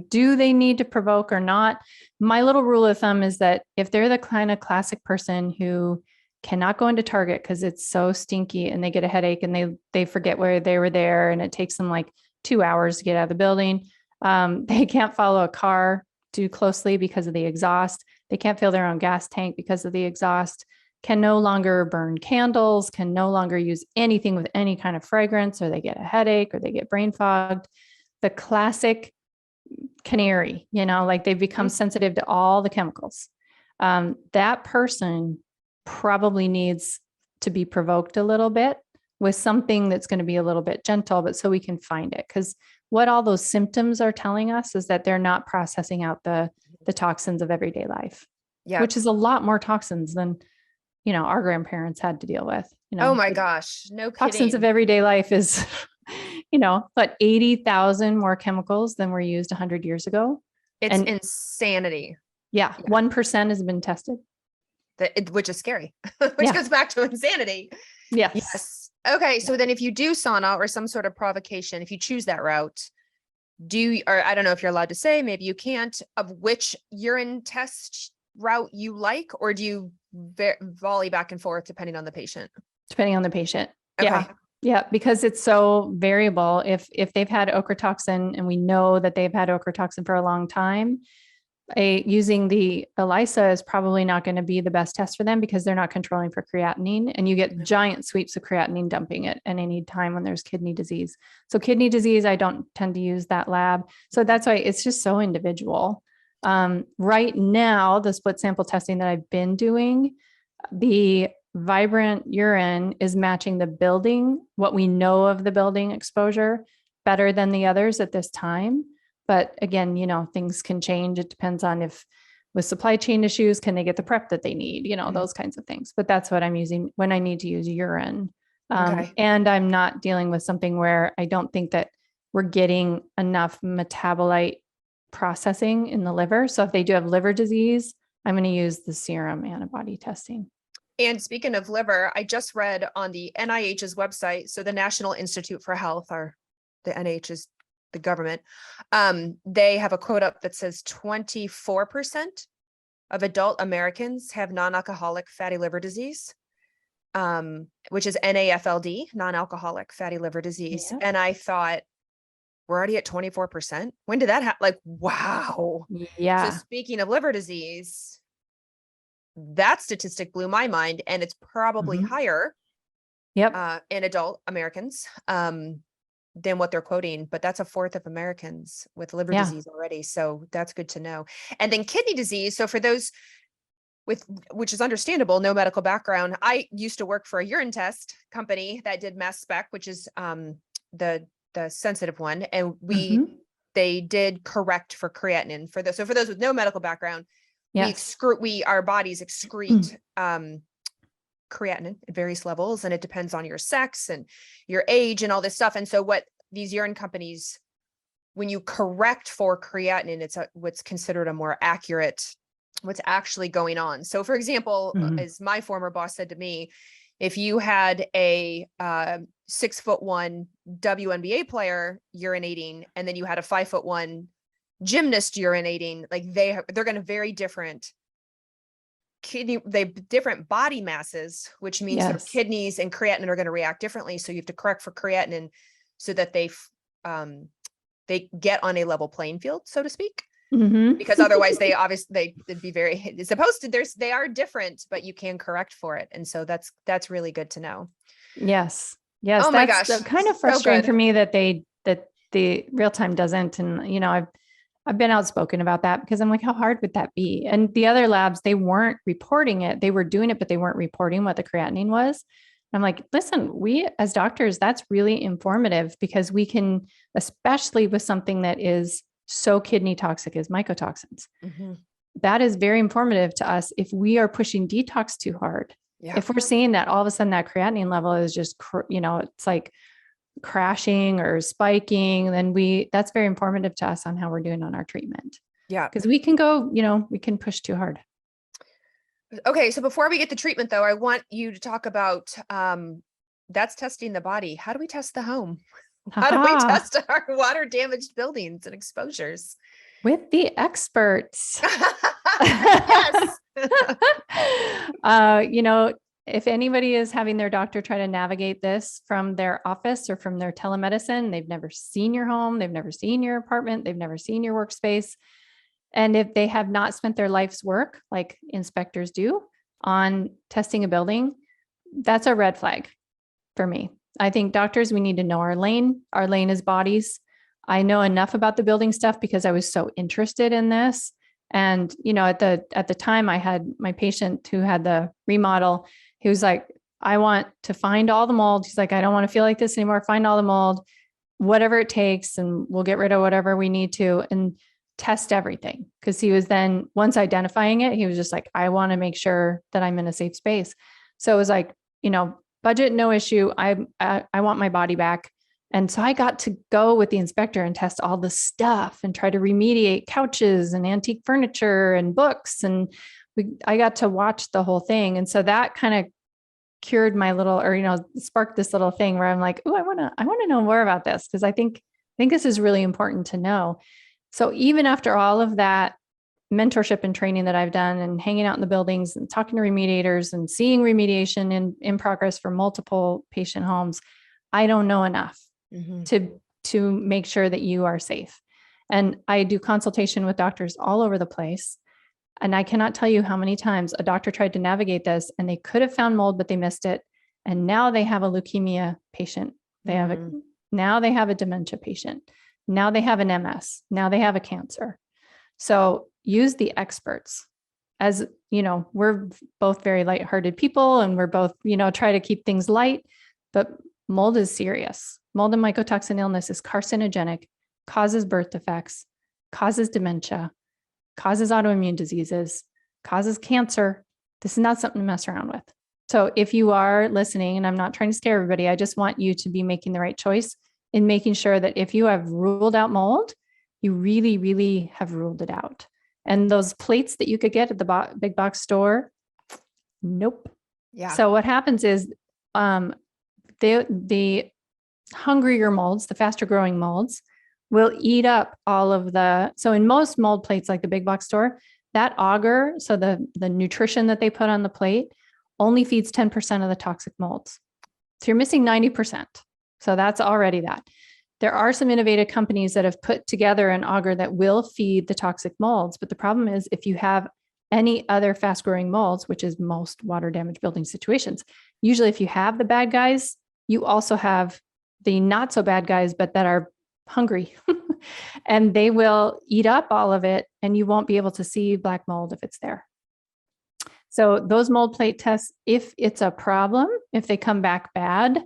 do they need to provoke or not? My little rule of thumb is that if they're the kind of classic person who cannot go into Target because it's so stinky and they get a headache and they forget where they were there and it takes them like 2 hours to get out of the building. They can't follow a car too closely because of the exhaust. They can't fill their own gas tank because of the exhaust, can no longer burn candles, can no longer use anything with any kind of fragrance, or they get a headache or they get brain fogged. The classic canary, like they've become sensitive to all the chemicals. That person probably needs to be provoked a little bit with something that's going to be a little bit gentle, but so we can find it. Because what all those symptoms are telling us is that they're not processing out the toxins of everyday life, which is a lot more toxins than, our grandparents had to deal with. Oh my gosh, no kidding. Toxins of everyday life is, but 80,000 more chemicals than were used 100 years ago. It's insanity. Yeah. 1% has been tested. Which is scary, which goes back to insanity. Yes. Okay. So then if you do sauna or some sort of provocation, if you choose that route, or I don't know if you're allowed to say, maybe you can't, of which urine test route you like, or do you volley back and forth depending on the patient? Depending on the patient. Okay. Yeah. Yeah. Because it's so variable. If they've had ochratoxin and we know that they've had ochratoxin for a long time, using the ELISA is probably not going to be the best test for them because they're not controlling for creatinine, and you get giant sweeps of creatinine dumping at any time when there's kidney disease. So kidney disease, I don't tend to use that lab. So that's why it's just so individual. Right now, the split sample testing that I've been doing, the vibrant urine is matching the building, what we know of the building exposure, better than the others at this time. But again, things can change. It depends on if with supply chain issues, can they get the prep that they need, those kinds of things. But that's what I'm using when I need to use urine. And I'm not dealing with something where I don't think that we're getting enough metabolite processing in the liver. So if they do have liver disease, I'm going to use the serum antibody testing. And speaking of liver, I just read on the NIH's website, so the National Institute for Health, or the NIH is the government, they have a quote up that says 24% of adult Americans have non-alcoholic fatty liver disease, which is NAFLD, non-alcoholic fatty liver disease. Yeah. And I thought, we're already at 24%. When did that happen? Wow. Yeah. So speaking of liver disease, that statistic blew my mind, and it's probably higher in adult Americans than what they're quoting, but that's a fourth of Americans with liver disease already. So that's good to know. And then kidney disease. So for those which is understandable, no medical background. I used to work for a urine test company that did mass spec, which is the sensitive one. And they did correct for creatinine for those. So for those with no medical background, our bodies excrete creatinine at various levels, and it depends on your sex and your age and all this stuff. And so what these urine companies, when you correct for creatinine, it's what's considered a more accurate, what's actually going on. So for example, as my former boss said to me, if you had a 6'1" WNBA player urinating, and then you had a 5'1" gymnast urinating, they're going to very different different body masses, which means their kidneys and creatinine are going to react differently. So you have to correct for creatinine so that they get on a level playing field, so to speak. Because otherwise they are different, but you can correct for it. And so that's really good to know. Yes. Oh my gosh. Kind of frustrating for me that the real time doesn't. And, I've been outspoken about that because I'm like, how hard would that be? And the other labs, they weren't reporting it. They were doing it, but they weren't reporting what the creatinine was. I'm like, listen, we as doctors, that's really informative because we can, especially with something that is so kidney toxic as mycotoxins, that is very informative to us if we are pushing detox too hard. If we're seeing that all of a sudden that creatinine level is just, it's like crashing or spiking, then that's very informative to us on how we're doing on our treatment. Yeah. Because we can go, we can push too hard. Okay. So before we get to treatment though, I want you to talk about, that's testing the body. How do we test the home? How do we test our water damaged buildings and exposures? With the experts. Yes. If anybody is having their doctor try to navigate this from their office or from their telemedicine, they've never seen your home, they've never seen your apartment, they've never seen your workspace. And if they have not spent their life's work, like inspectors do, on testing a building, that's a red flag for me. I think doctors, we need to know our lane. Our lane is bodies. I know enough about the building stuff because I was so interested in this. And, at the time I had my patient who had the remodel, he was like, I want to find all the mold. He's like, I don't want to feel like this anymore. Find all the mold, whatever it takes. And we'll get rid of whatever we need to and test everything. Cause he was then once identifying it, he was just like, I want to make sure that I'm in a safe space. So it was like, budget, no issue. I want my body back. And so I got to go with the inspector and test all the stuff and try to remediate couches and antique furniture and books. And I got to watch the whole thing. And so that kind of cured my little, sparked this little thing where I'm like, oh, I want to know more about this. Cause I think this is really important to know. So even after all of that mentorship and training that I've done and hanging out in the buildings and talking to remediators and seeing remediation in progress for multiple patient homes, I don't know enough to make sure that you are safe. And I do consultation with doctors all over the place. And I cannot tell you how many times a doctor tried to navigate this and they could have found mold, but they missed it. And now they have a leukemia patient. Now they have a dementia patient. Now they have an MS. Now they have a cancer. So use the experts. As we're both very lighthearted people and we're both, try to keep things light, but mold is serious. Mold and mycotoxin illness is carcinogenic, causes birth defects, causes dementia, causes autoimmune diseases, causes cancer. This is not something to mess around with. So if you are listening, and I'm not trying to scare everybody, I just want you to be making the right choice in making sure that if you have ruled out mold, you really, really have ruled it out. And those plates that you could get at the big box store, nope. Yeah. So what happens is the hungrier molds, the faster growing molds, will eat up all of so in most mold plates, like the big box store, that agar, so the nutrition that they put on the plate only feeds 10% of the toxic molds. So you're missing 90%. So that's already that. There are some innovative companies that have put together an agar that will feed the toxic molds. But the problem is if you have any other fast growing molds, which is most water damage building situations, usually if you have the bad guys, you also have the not so bad guys, but that are hungry and they will eat up all of it and you won't be able to see black mold if it's there. So those mold plate tests, if it's a problem, if they come back bad,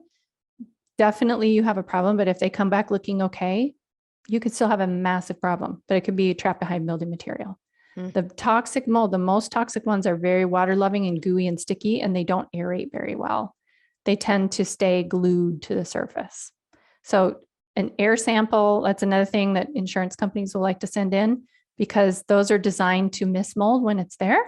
definitely you have a problem. But if they come back looking okay, you could still have a massive problem, but it could be trapped behind building material. The toxic mold, the most toxic ones are very water loving and gooey and sticky, and they don't aerate very well. They tend to stay glued to the surface. So an air sample, that's another thing that insurance companies will like to send in because those are designed to miss mold when it's there.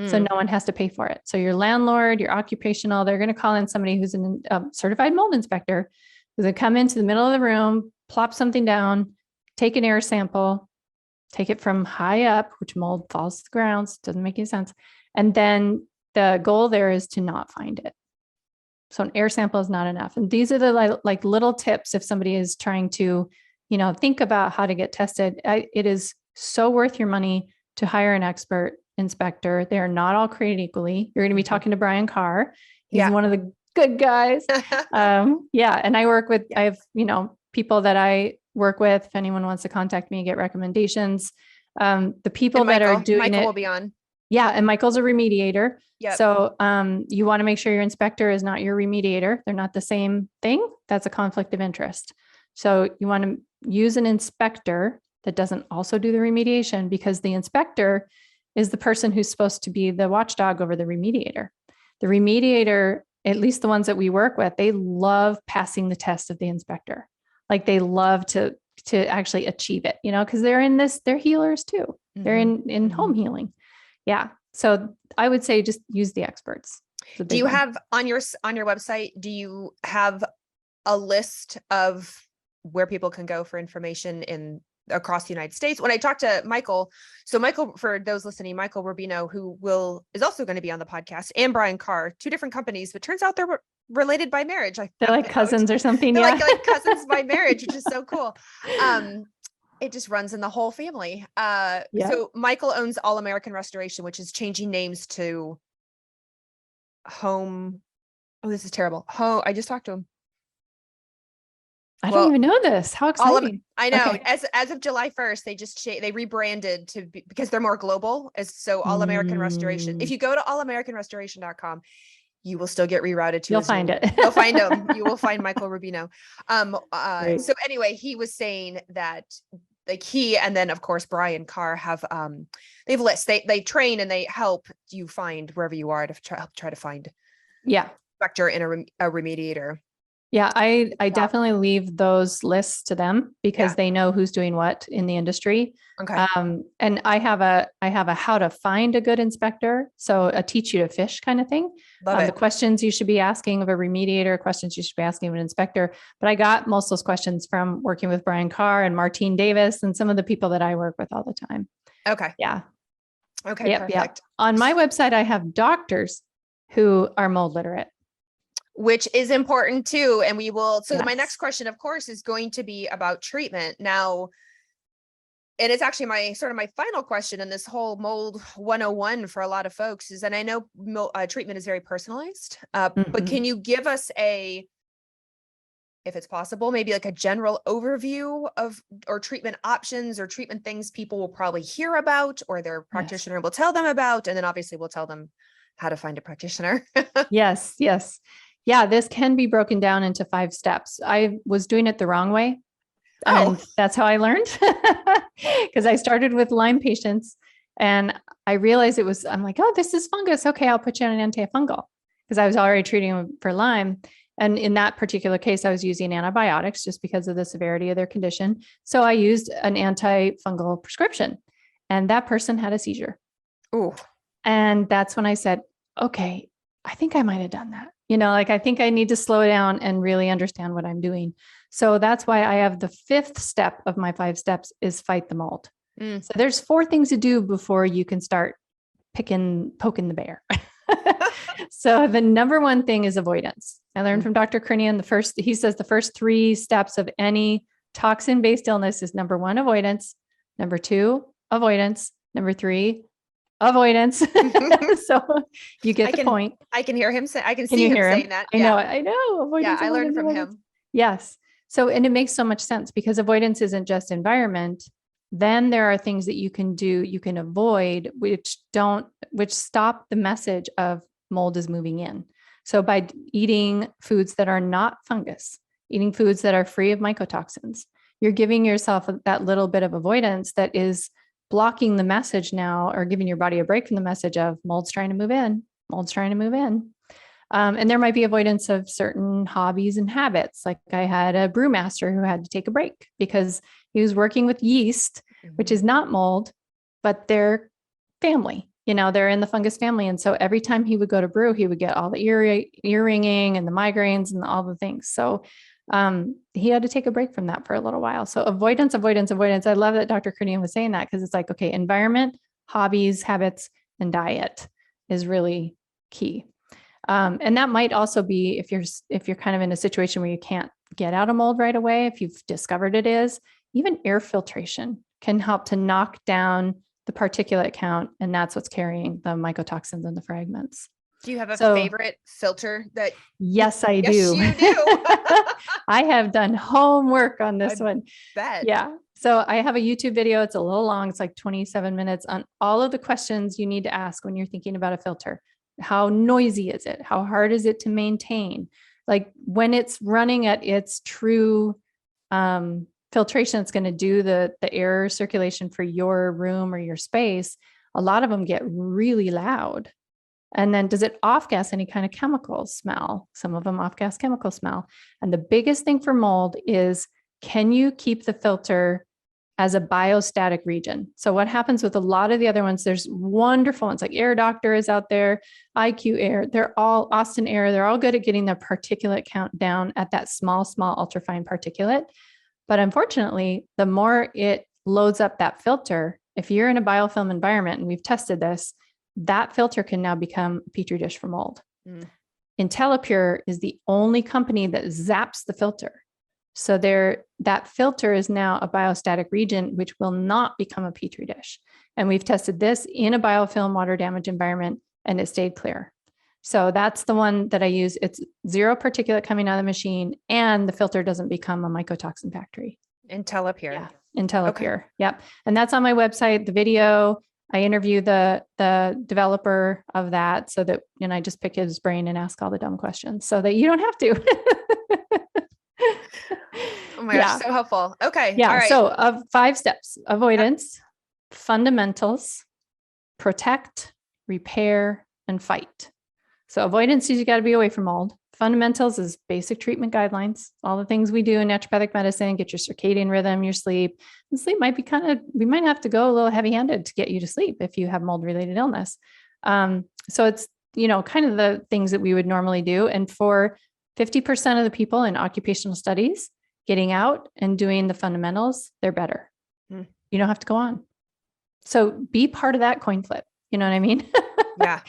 So no one has to pay for it. So your landlord, your occupational, they're going to call in somebody who's a certified mold inspector who's going to come into the middle of the room, plop something down, take an air sample, take it from high up, which mold falls to the ground. Doesn't make any sense. And then the goal there is to not find it. So an air sample is not enough. And these are the like little tips if somebody is trying to, think about how to get tested. It is so worth your money to hire an expert inspector. They are not all created equally. You're going to be talking to Brian Carr. He's one of the good guys. And I have, people that I work with. If anyone wants to contact me, get recommendations. The people that are doing Michael it will be on. Yeah. And Michael's a remediator. Yep. So you want to make sure your inspector is not your remediator. They're not the same thing. That's a conflict of interest. So you want to use an inspector that doesn't also do the remediation because the inspector is the person who's supposed to be the watchdog over the remediator. The remediator, at least the ones that we work with, they love passing the test of the inspector. Like they love to actually achieve it, because they're healers too. They're in home healing. Yeah. So I would say just use the experts. Do you have on your website, do you have a list of where people can go for information across the United States? When I talked to Michael, so Michael, for those listening, Michael Rubino, who is also going to be on the podcast, and Brian Carr, two different companies, but turns out they're related by marriage. They're like cousins or something. They're like cousins by marriage, which is so cool. it just runs in the whole family. Yeah. So Michael owns All American Restoration, which is changing names to Home. Oh, this is terrible. I just talked to him. I Well, don't even know this. How exciting. I know. Okay. As of July 1st, they rebranded because they're more global, as so All American Restoration. If you go to allamericanrestoration.com, you will still get rerouted to You'll his find new- it. You'll find him. You will find Michael Rubino. Great. So anyway, he was saying that like he and then of course Brian Carr have they have lists. They train and they help you find wherever you are to try to find Yeah. vector and a remediator. Yeah, I definitely leave those lists to them because they know who's doing what in the industry. Okay. And I have a how to find a good inspector. So a teach you to fish kind of thing. Love The it. questions you should be asking of a remediator, questions you should be asking of an inspector. But I got most of those questions from working with Brian Carr and Martine Davis and some of the people that I work with all the time. Okay. Yeah. Okay. Yep, Perfect. yep. On my website, I have doctors who are mold literate. Which is important too. And we will, so my Yes. next question, of course, is going to be about treatment. Now, and it's actually my final question in this whole mold 101 for a lot of folks is, and I know treatment is very personalized, but can you give us if it's possible, maybe like a general overview of, or treatment options or treatment things people will probably hear about, or their practitioner will tell them about, and then obviously we'll tell them how to find a practitioner. Yes. Yes. Yeah, this can be broken down into 5 steps. I was doing it the wrong way. And that's how I learned because I started with Lyme patients and I realized I'm like, oh, this is fungus. Okay, I'll put you on an antifungal because I was already treating them for Lyme. And in that particular case, I was using antibiotics just because of the severity of their condition. So I used an antifungal prescription and that person had a seizure. Ooh. And that's when I said, okay, I think I might have done that. I think I need to slow down and really understand what I'm doing. So that's why I have the 5th step of my 5 steps is fight the mold. So there's 4 things to do before you can start poking the bear. So the number 1 thing is avoidance. I learned from Dr. Kernian, he says the first 3 steps of any toxin-based illness is number 1, avoidance, number 2, avoidance, number 3, avoidance. So you get the point. I can hear him say, I can see him saying that. I know. Avoidance, I learned from him. Yes. So, and it makes so much sense because avoidance isn't just environment. Then there are things that you can do, you can avoid, which stop the message of mold is moving in. So by eating foods that are not fungus, eating foods that are free of mycotoxins, you're giving yourself that little bit of avoidance that is blocking the message now, or giving your body a break from the message of mold's trying to move in, mold's trying to move in. And there might be avoidance of certain hobbies and habits. Like I had a brewmaster who had to take a break because he was working with yeast, which is not mold, but they're family, they're in the fungus family. And so every time he would go to brew, he would get all the ear ringing and the migraines and all the things. So he had to take a break from that for a little while. So avoidance. I love that Dr. Kernian was saying that because it's like, okay, environment, hobbies, habits, and diet is really key. And that might also be if you're kind of in a situation where you can't get out of mold right away, if you've discovered it is, even air filtration can help to knock down the particulate count. And that's what's carrying the mycotoxins and the fragments. Do you have a favorite filter that? Yes, I do. Yes, you do. I have done homework on this one. Bet. Yeah. So I have a YouTube video. It's a little long. It's like 27 minutes on all of the questions you need to ask when you're thinking about a filter. How noisy is it? How hard is it to maintain? Like when it's running at its true filtration, it's going to do the air circulation for your room or your space. A lot of them get really loud. And then does it off-gas any kind of chemical smell? Some of them off-gas chemical smell. And the biggest thing for mold is, can you keep the filter as a biostatic region? So what happens with a lot of the other ones, there's wonderful ones like Air Doctor is out there, IQ Air, they're all Austin Air. They're all good at getting their particulate count down at that small ultrafine particulate. But unfortunately, the more it loads up that filter, if you're in a biofilm environment, and we've tested this, that filter can now become a petri dish for mold. IntelliPure is the only company that zaps the filter. So that filter is now a biostatic region, which will not become a Petri dish. And we've tested this in a biofilm water damage environment, and it stayed clear. So that's the one that I use. It's zero particulate coming out of the machine, and the filter doesn't become a mycotoxin factory. IntelliPure. Yeah, IntelliPure. Yep. And that's on my website, the video. I interview the developer of that so that, and I just pick his brain and ask all the dumb questions so that you don't have to. Oh my gosh, so helpful. Okay. Yeah. All right. So of 5 steps: avoidance, fundamentals, protect, repair, and fight. So avoidance is you got to be away from mold. Fundamentals is basic treatment guidelines, all the things we do in naturopathic medicine, get your circadian rhythm, your sleep. And sleep might be we might have to go a little heavy handed to get you to sleep if you have mold related illness. So it's, kind of the things that we would normally do. And for 50% of the people in occupational studies, getting out and doing the fundamentals, they're better. You don't have to go on. So be part of that coin flip. You know what I mean? Yeah.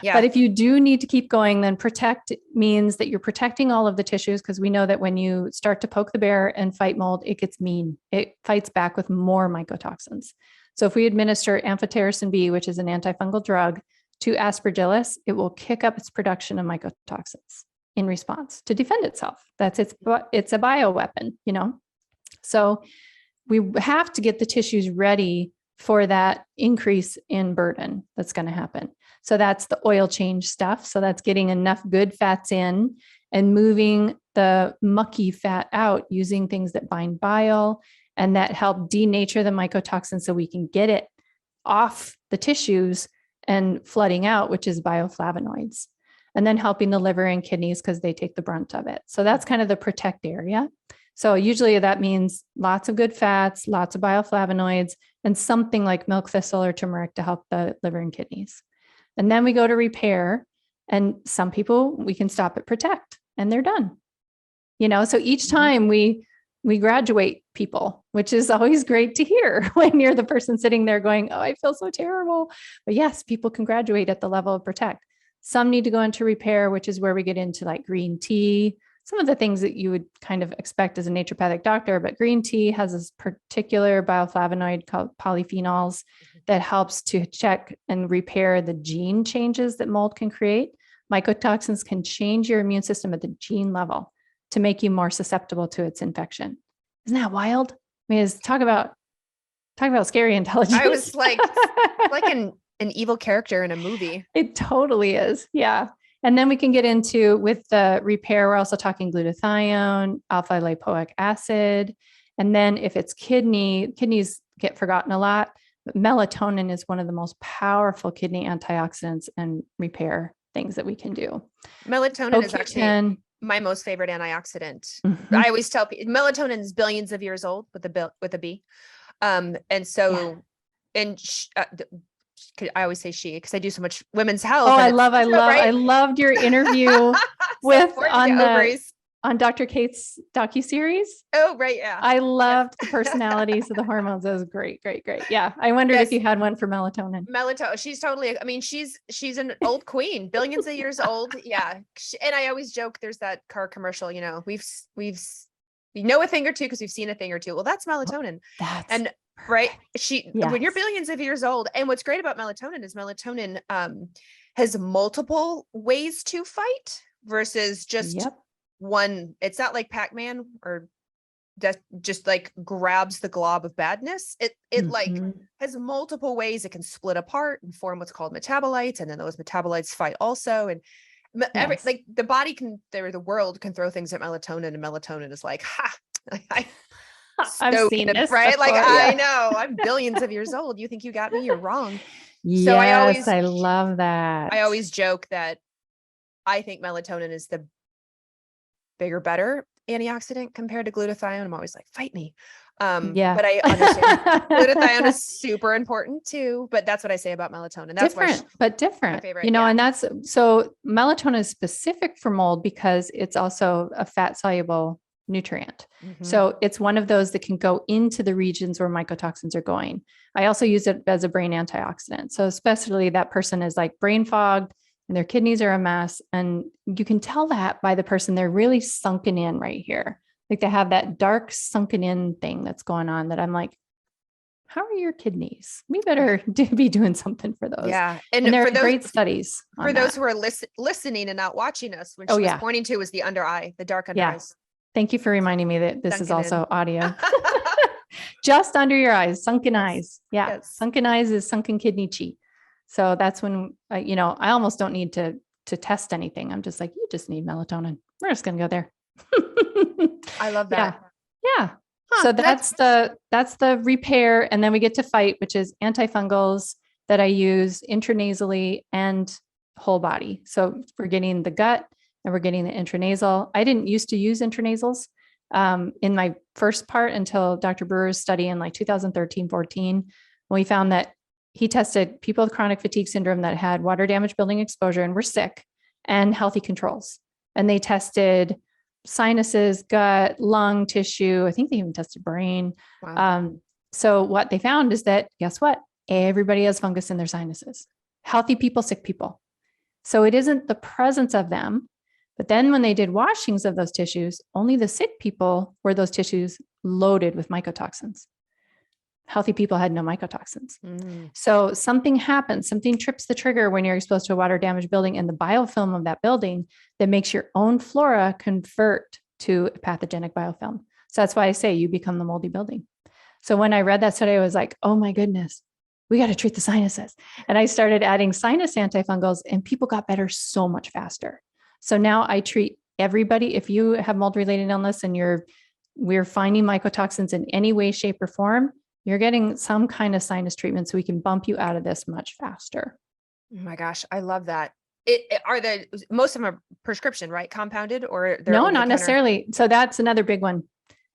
Yeah. But if you do need to keep going, then protect means that you're protecting all of the tissues, because we know that when you start to poke the bear and fight mold, it gets mean. It fights back with more mycotoxins. So if we administer amphotericin B, which is an antifungal drug, to Aspergillus, it will kick up its production of mycotoxins in response to defend itself. It's a bioweapon, So we have to get the tissues ready for that increase in burden that's going to happen. So that's the oil change stuff. So that's getting enough good fats in and moving the mucky fat out using things that bind bile and that help denature the mycotoxin so we can get it off the tissues and flooding out, which is bioflavonoids, and then helping the liver and kidneys because they take the brunt of it. So that's kind of the protect area. So usually that means lots of good fats, lots of bioflavonoids, and something like milk thistle or turmeric to help the liver and kidneys. And then we go to repair. And some people, we can stop at protect and they're done. So each time we graduate people, which is always great to hear when you're the person sitting there going, oh, I feel so terrible. But yes, people can graduate at the level of protect. Some need to go into repair, which is where we get into like green tea, some of the things that you would kind of expect as a naturopathic doctor, but green tea has this particular bioflavonoid called polyphenols that helps to check and repair the gene changes that mold can create. Mycotoxins can change your immune system at the gene level to make you more susceptible to its infection. Isn't that wild? I mean, talk about scary intelligence. I was like an evil character in a movie. It totally is. Yeah. And then we can get into, with the repair, we're also talking glutathione, alpha lipoic acid. And then if it's kidneys get forgotten a lot, but melatonin is one of the most powerful kidney antioxidants and repair things that we can do. Melatonin is actually my most favorite antioxidant. Mm-hmm. I always tell people melatonin is billions of years old with a B. I always say she, because I do so much women's health. Oh, I loved your interview on Dr. Kate's docuseries. Oh, right. Yeah. I loved the personalities of the hormones. That was great. Yeah. I wondered if you had one for melatonin. She's totally, she's an old queen, billions of years old. Yeah. And I always joke, there's that car commercial, we know a thing or two because we've seen a thing or two. Well, that's melatonin. Right. When you're billions of years old. And what's great about melatonin is melatonin has multiple ways to fight versus just one. It's not like Pac-Man or that just like grabs the glob of badness. It like has multiple ways it can split apart and form what's called metabolites. And then those metabolites fight also. And like the body the world can throw things at melatonin, and melatonin is like, I've seen it, right? Before, I know I'm billions of years old. You think you got me? You're wrong. So I love that. I always joke that I think melatonin is the bigger, better antioxidant compared to glutathione. I'm always like, fight me. But I understand glutathione is super important too. But that's what I say about melatonin. That's different. My favorite, and that's so melatonin is specific for mold because it's also a fat soluble nutrient. Mm-hmm. So it's one of those that can go into the regions where mycotoxins are going. I also use it as a brain antioxidant. So especially that person is like brain fogged and their kidneys are a mess. And you can tell that by the person, they're really sunken in right here. Like they have that dark sunken in thing that's going on that I'm like, how are your kidneys? We better be doing something for those. Yeah. And there for are those, great studies for on those that. who are listening and not watching us, when she Oh, was yeah. pointing to was the under eye, the dark under Yeah. eyes. Thank you for reminding me that this is Sunken in. also audio. Just under your eyes, sunken Yes. eyes. Yeah. Yes. Sunken eyes is sunken kidney chi. So that's when, I almost don't need to test anything. I'm just like, you just need melatonin. We're just going to go there. I love that. Yeah. Huh, So that's the repair. And then we get to fight, which is antifungals that I use intranasally and whole body. So we're getting the gut and we're getting the intranasal. I didn't used to use intranasals in my first part until Dr. Brewer's study in like 2013, 14, when we found that he tested people with chronic fatigue syndrome that had water damage building exposure and were sick and healthy controls. And they tested sinuses, gut, lung tissue. I think they even tested brain. Wow. So what they found is that, guess what? Everybody has fungus in their sinuses. Healthy people, sick people. So it isn't the presence of them. But then when they did washings of those tissues, only the sick people were those tissues loaded with mycotoxins. Healthy people had no mycotoxins. So something happens, something trips the trigger when you're exposed to a water damaged building and the biofilm of that building that makes your own flora convert to a pathogenic biofilm. So that's why I say you become the moldy building. So when I read that study, I was like, oh my goodness, we got to treat the sinuses. And I started adding sinus antifungals and people got better so much faster. So now I treat everybody. If you have mold related illness and we're finding mycotoxins in any way, shape, or form, you're getting some kind of sinus treatment so we can bump you out of this much faster. Oh my gosh, I love that. Most of them are prescription, right? Compounded or they're no, over the not counter? necessarily. So that's another big one.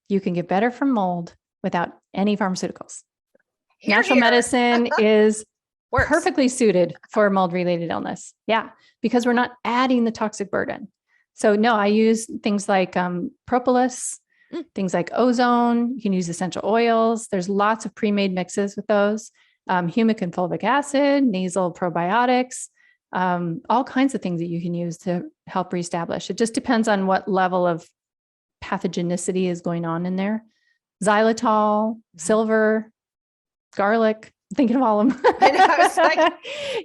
You can get better from mold without any pharmaceuticals. Hear, Natural hear. medicine is Works. perfectly suited for mold related illness. Yeah, because we're not adding the toxic burden. So no, I use things like propolis, things like ozone. You can use essential oils. There's lots of pre-made mixes with those. Humic and fulvic acid, nasal probiotics, all kinds of things that you can use to help reestablish. It just depends on what level of pathogenicity is going on in there. Xylitol, silver, garlic. I'm thinking of all of them. I know, I was like,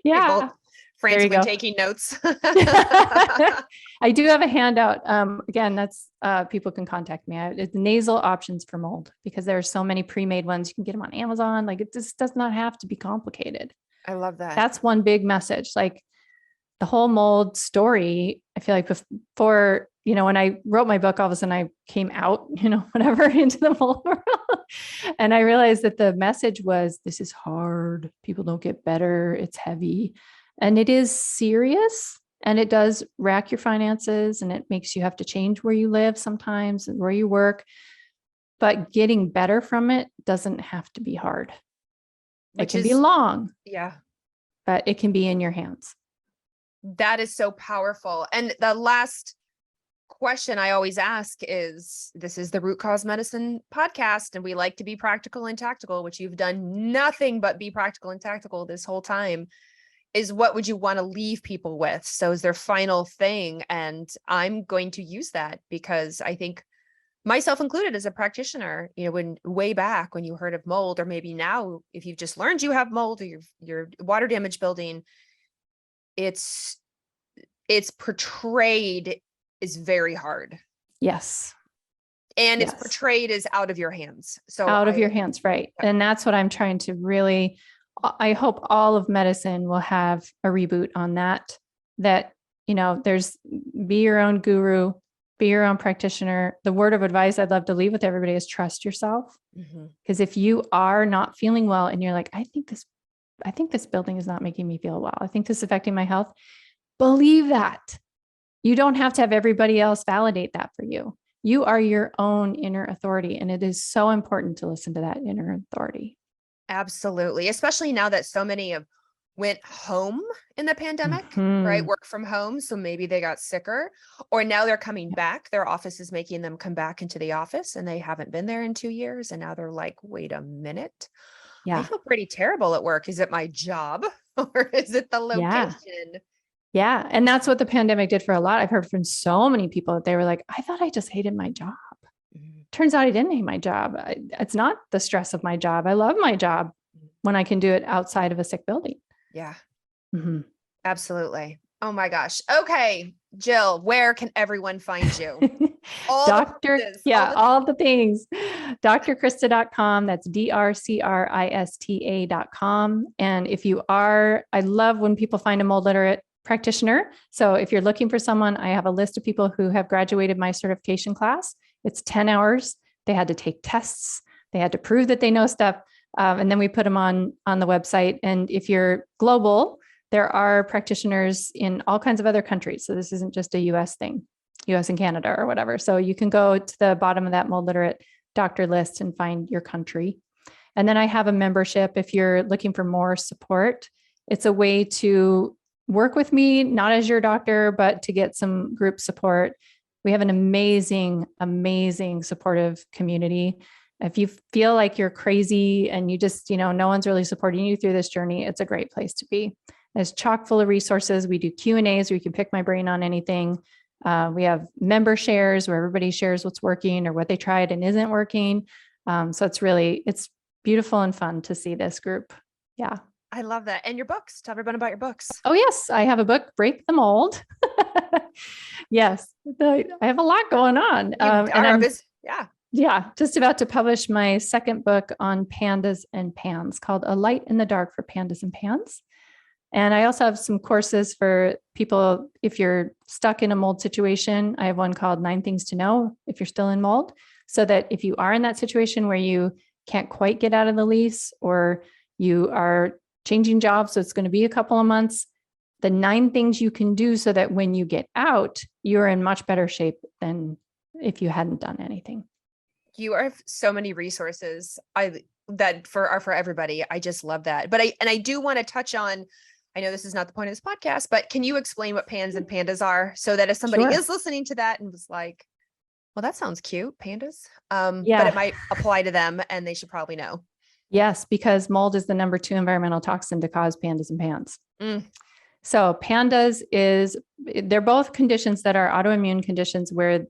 yeah. Frantically taking notes. I do have a handout. Again, that's people can contact me. It's nasal options for mold because there are so many pre-made ones. You can get them on Amazon. Like it just does not have to be complicated. I love that. That's one big message. Like the whole mold story, I feel like before, when I wrote my book, all of a sudden I came out, whatever into the mold world. And I realized that the message was, this is hard. People don't get better. It's heavy. And it is serious and it does rack your finances and it makes you have to change where you live sometimes and where you work. But getting better from it doesn't have to be hard. It can be long. Yeah. But it can be in your hands. That is so powerful. And the last question I always ask is, this is the Root Cause Medicine podcast, and we like to be practical and tactical, which you've done nothing but be practical and tactical this whole time, is what would you want to leave people with? So is their final thing. And I'm going to use that because I think myself included as a practitioner, when way back when you heard of mold, or maybe now, if you've just learned you have mold or your water damage building, it's portrayed is very hard. Yes. And it's portrayed as out of your hands. So out of your hands. Right. And that's what I'm trying to really, I hope all of medicine will have a reboot on that, there's be your own guru, be your own practitioner. The word of advice I'd love to leave with everybody is trust yourself. Because if you are not feeling well and you're like, I think this building is not making me feel well. I think this is affecting my health. Believe that. You don't have to have everybody else validate that for you. You are your own inner authority. And it is so important to listen to that inner authority. Absolutely. Especially now that so many have went home in the pandemic, right? Work from home. So maybe they got sicker, or now they're coming back. Their office is making them come back into the office and they haven't been there in 2 years. And now they're like, wait a minute. I feel pretty terrible at work. Is it my job or is it the location? Yeah. And that's what the pandemic did for a lot. I've heard from so many people that they were like, I thought I just hated my job. turns out I didn't hate my job. It's not the stress of my job. I love my job when I can do it outside of a sick building. Yeah, Mm-hmm. absolutely. Oh my gosh. Okay, Jill, where can everyone find you? All Doctor, the places, all the things. drcrista.com. That's drcrista.com. And if you are, I love when people find a mold literate practitioner. So if you're looking for someone, I have a list of people who have graduated my certification class. It's 10 hours. They had to take tests. They had to prove that they know stuff. And then we put them on the website. And if you're global, there are practitioners in all kinds of other countries. So this isn't just a US thing, US and Canada or whatever. So you can go to the bottom of that mold literate doctor list and find your country. And then I have a membership if you're looking for more support. It's a way to work with me, not as your doctor, but to get some group support. We have an amazing, amazing supportive community. If you feel like you're crazy and you just, no one's really supporting you through this journey, it's a great place to be. It's chock full of resources. We do Q&As where you can pick my brain on anything. We have member shares where everybody shares what's working or what they tried and isn't working. So it's beautiful and fun to see this group. Yeah. I love that. And your books. Tell everyone about your books. Oh, yes. I have a book, Break the Mold. Yes. I have a lot going on. Yeah, just about to publish my second book on pandas and pans called A Light in the Dark for Pandas and Pans. And I also have some courses for people if you're stuck in a mold situation. I have one called 9 Things to Know if you're still in mold, so that if you are in that situation where you can't quite get out of the lease or you are changing jobs, so it's going to be a couple of months, the 9 things you can do so that when you get out, you're in much better shape than if you hadn't done anything. You have so many resources that are for everybody. I just love that. But I do want to touch on, I know this is not the point of this podcast, but can you explain what pans and pandas are so that if somebody is listening to that and was like, well, that sounds cute, pandas, but it might apply to them and they should probably know. Yes, because mold is the number 2 environmental toxin to cause pandas and pans. So pandas they're both conditions that are autoimmune conditions where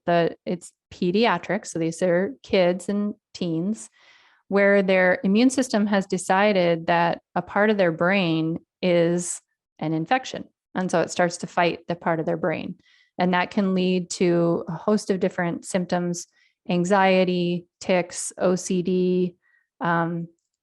it's pediatric. So these are kids and teens where their immune system has decided that a part of their brain is an infection. And so it starts to fight the part of their brain. And that can lead to a host of different symptoms, anxiety, tics, OCD,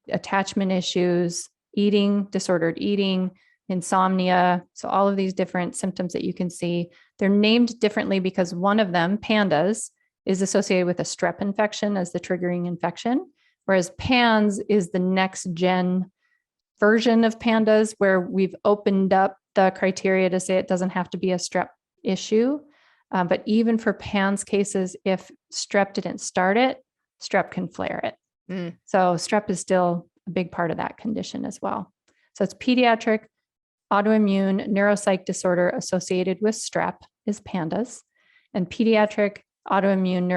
attachment issues, disordered eating, insomnia. So all of these different symptoms that you can see, they're named differently because one of them, pandas, is associated with a strep infection as the triggering infection, whereas PANS is the next gen version of pandas where we've opened up the criteria to say it doesn't have to be a strep issue. But even for PANS cases, if strep didn't start it, strep can flare it. So strep is still a big part of that condition as well. So it's pediatric autoimmune neuropsych disorder associated with strep is PANDAS, and pediatric autoimmune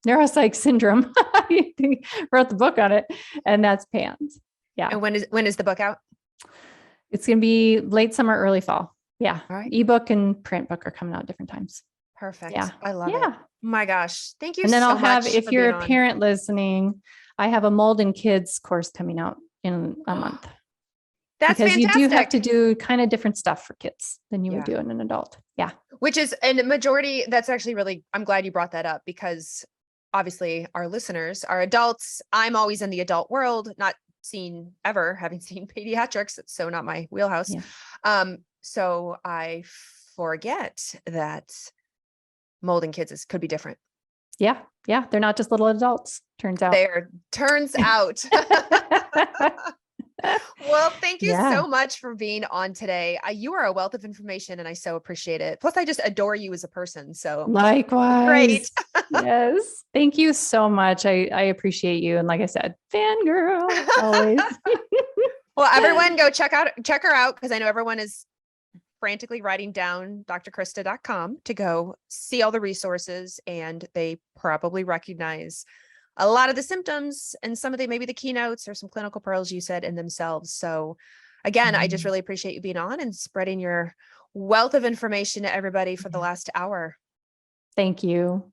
neuropsych syndrome. I wrote the book on it, and that's PANS. Yeah. And when is the book out? It's going to be late summer, early fall. Yeah. All right. Ebook and print book are coming out different times. Perfect. Yeah. I love it. My gosh. Thank you so much. And then I'll have, if you're a parent listening, I have a mold in kids course coming out in a month. That's because fantastic. You do have to do kind of different stuff for kids than you would do in an adult. Yeah. Which is, and the majority, that's actually really, I'm glad you brought that up because obviously our listeners are adults. I'm always in the adult world, not having seen pediatrics. It's so not my wheelhouse. Yeah. So I forget that mold in kids could be different. Yeah. Yeah. They're not just little adults. Turns out. Turns out. Well, thank you so much for being on today. You are a wealth of information and I so appreciate it. Plus I just adore you as a person. So likewise. Great. Yes. Thank you so much. I appreciate you. And like I said, fangirl always. Well, everyone go check her out because I know everyone is frantically writing down drcrista.com to go see all the resources, and they probably recognize a lot of the symptoms and some of maybe the keynotes or some clinical pearls you said in themselves. So again, I just really appreciate you being on and spreading your wealth of information to everybody for the last hour. Thank you.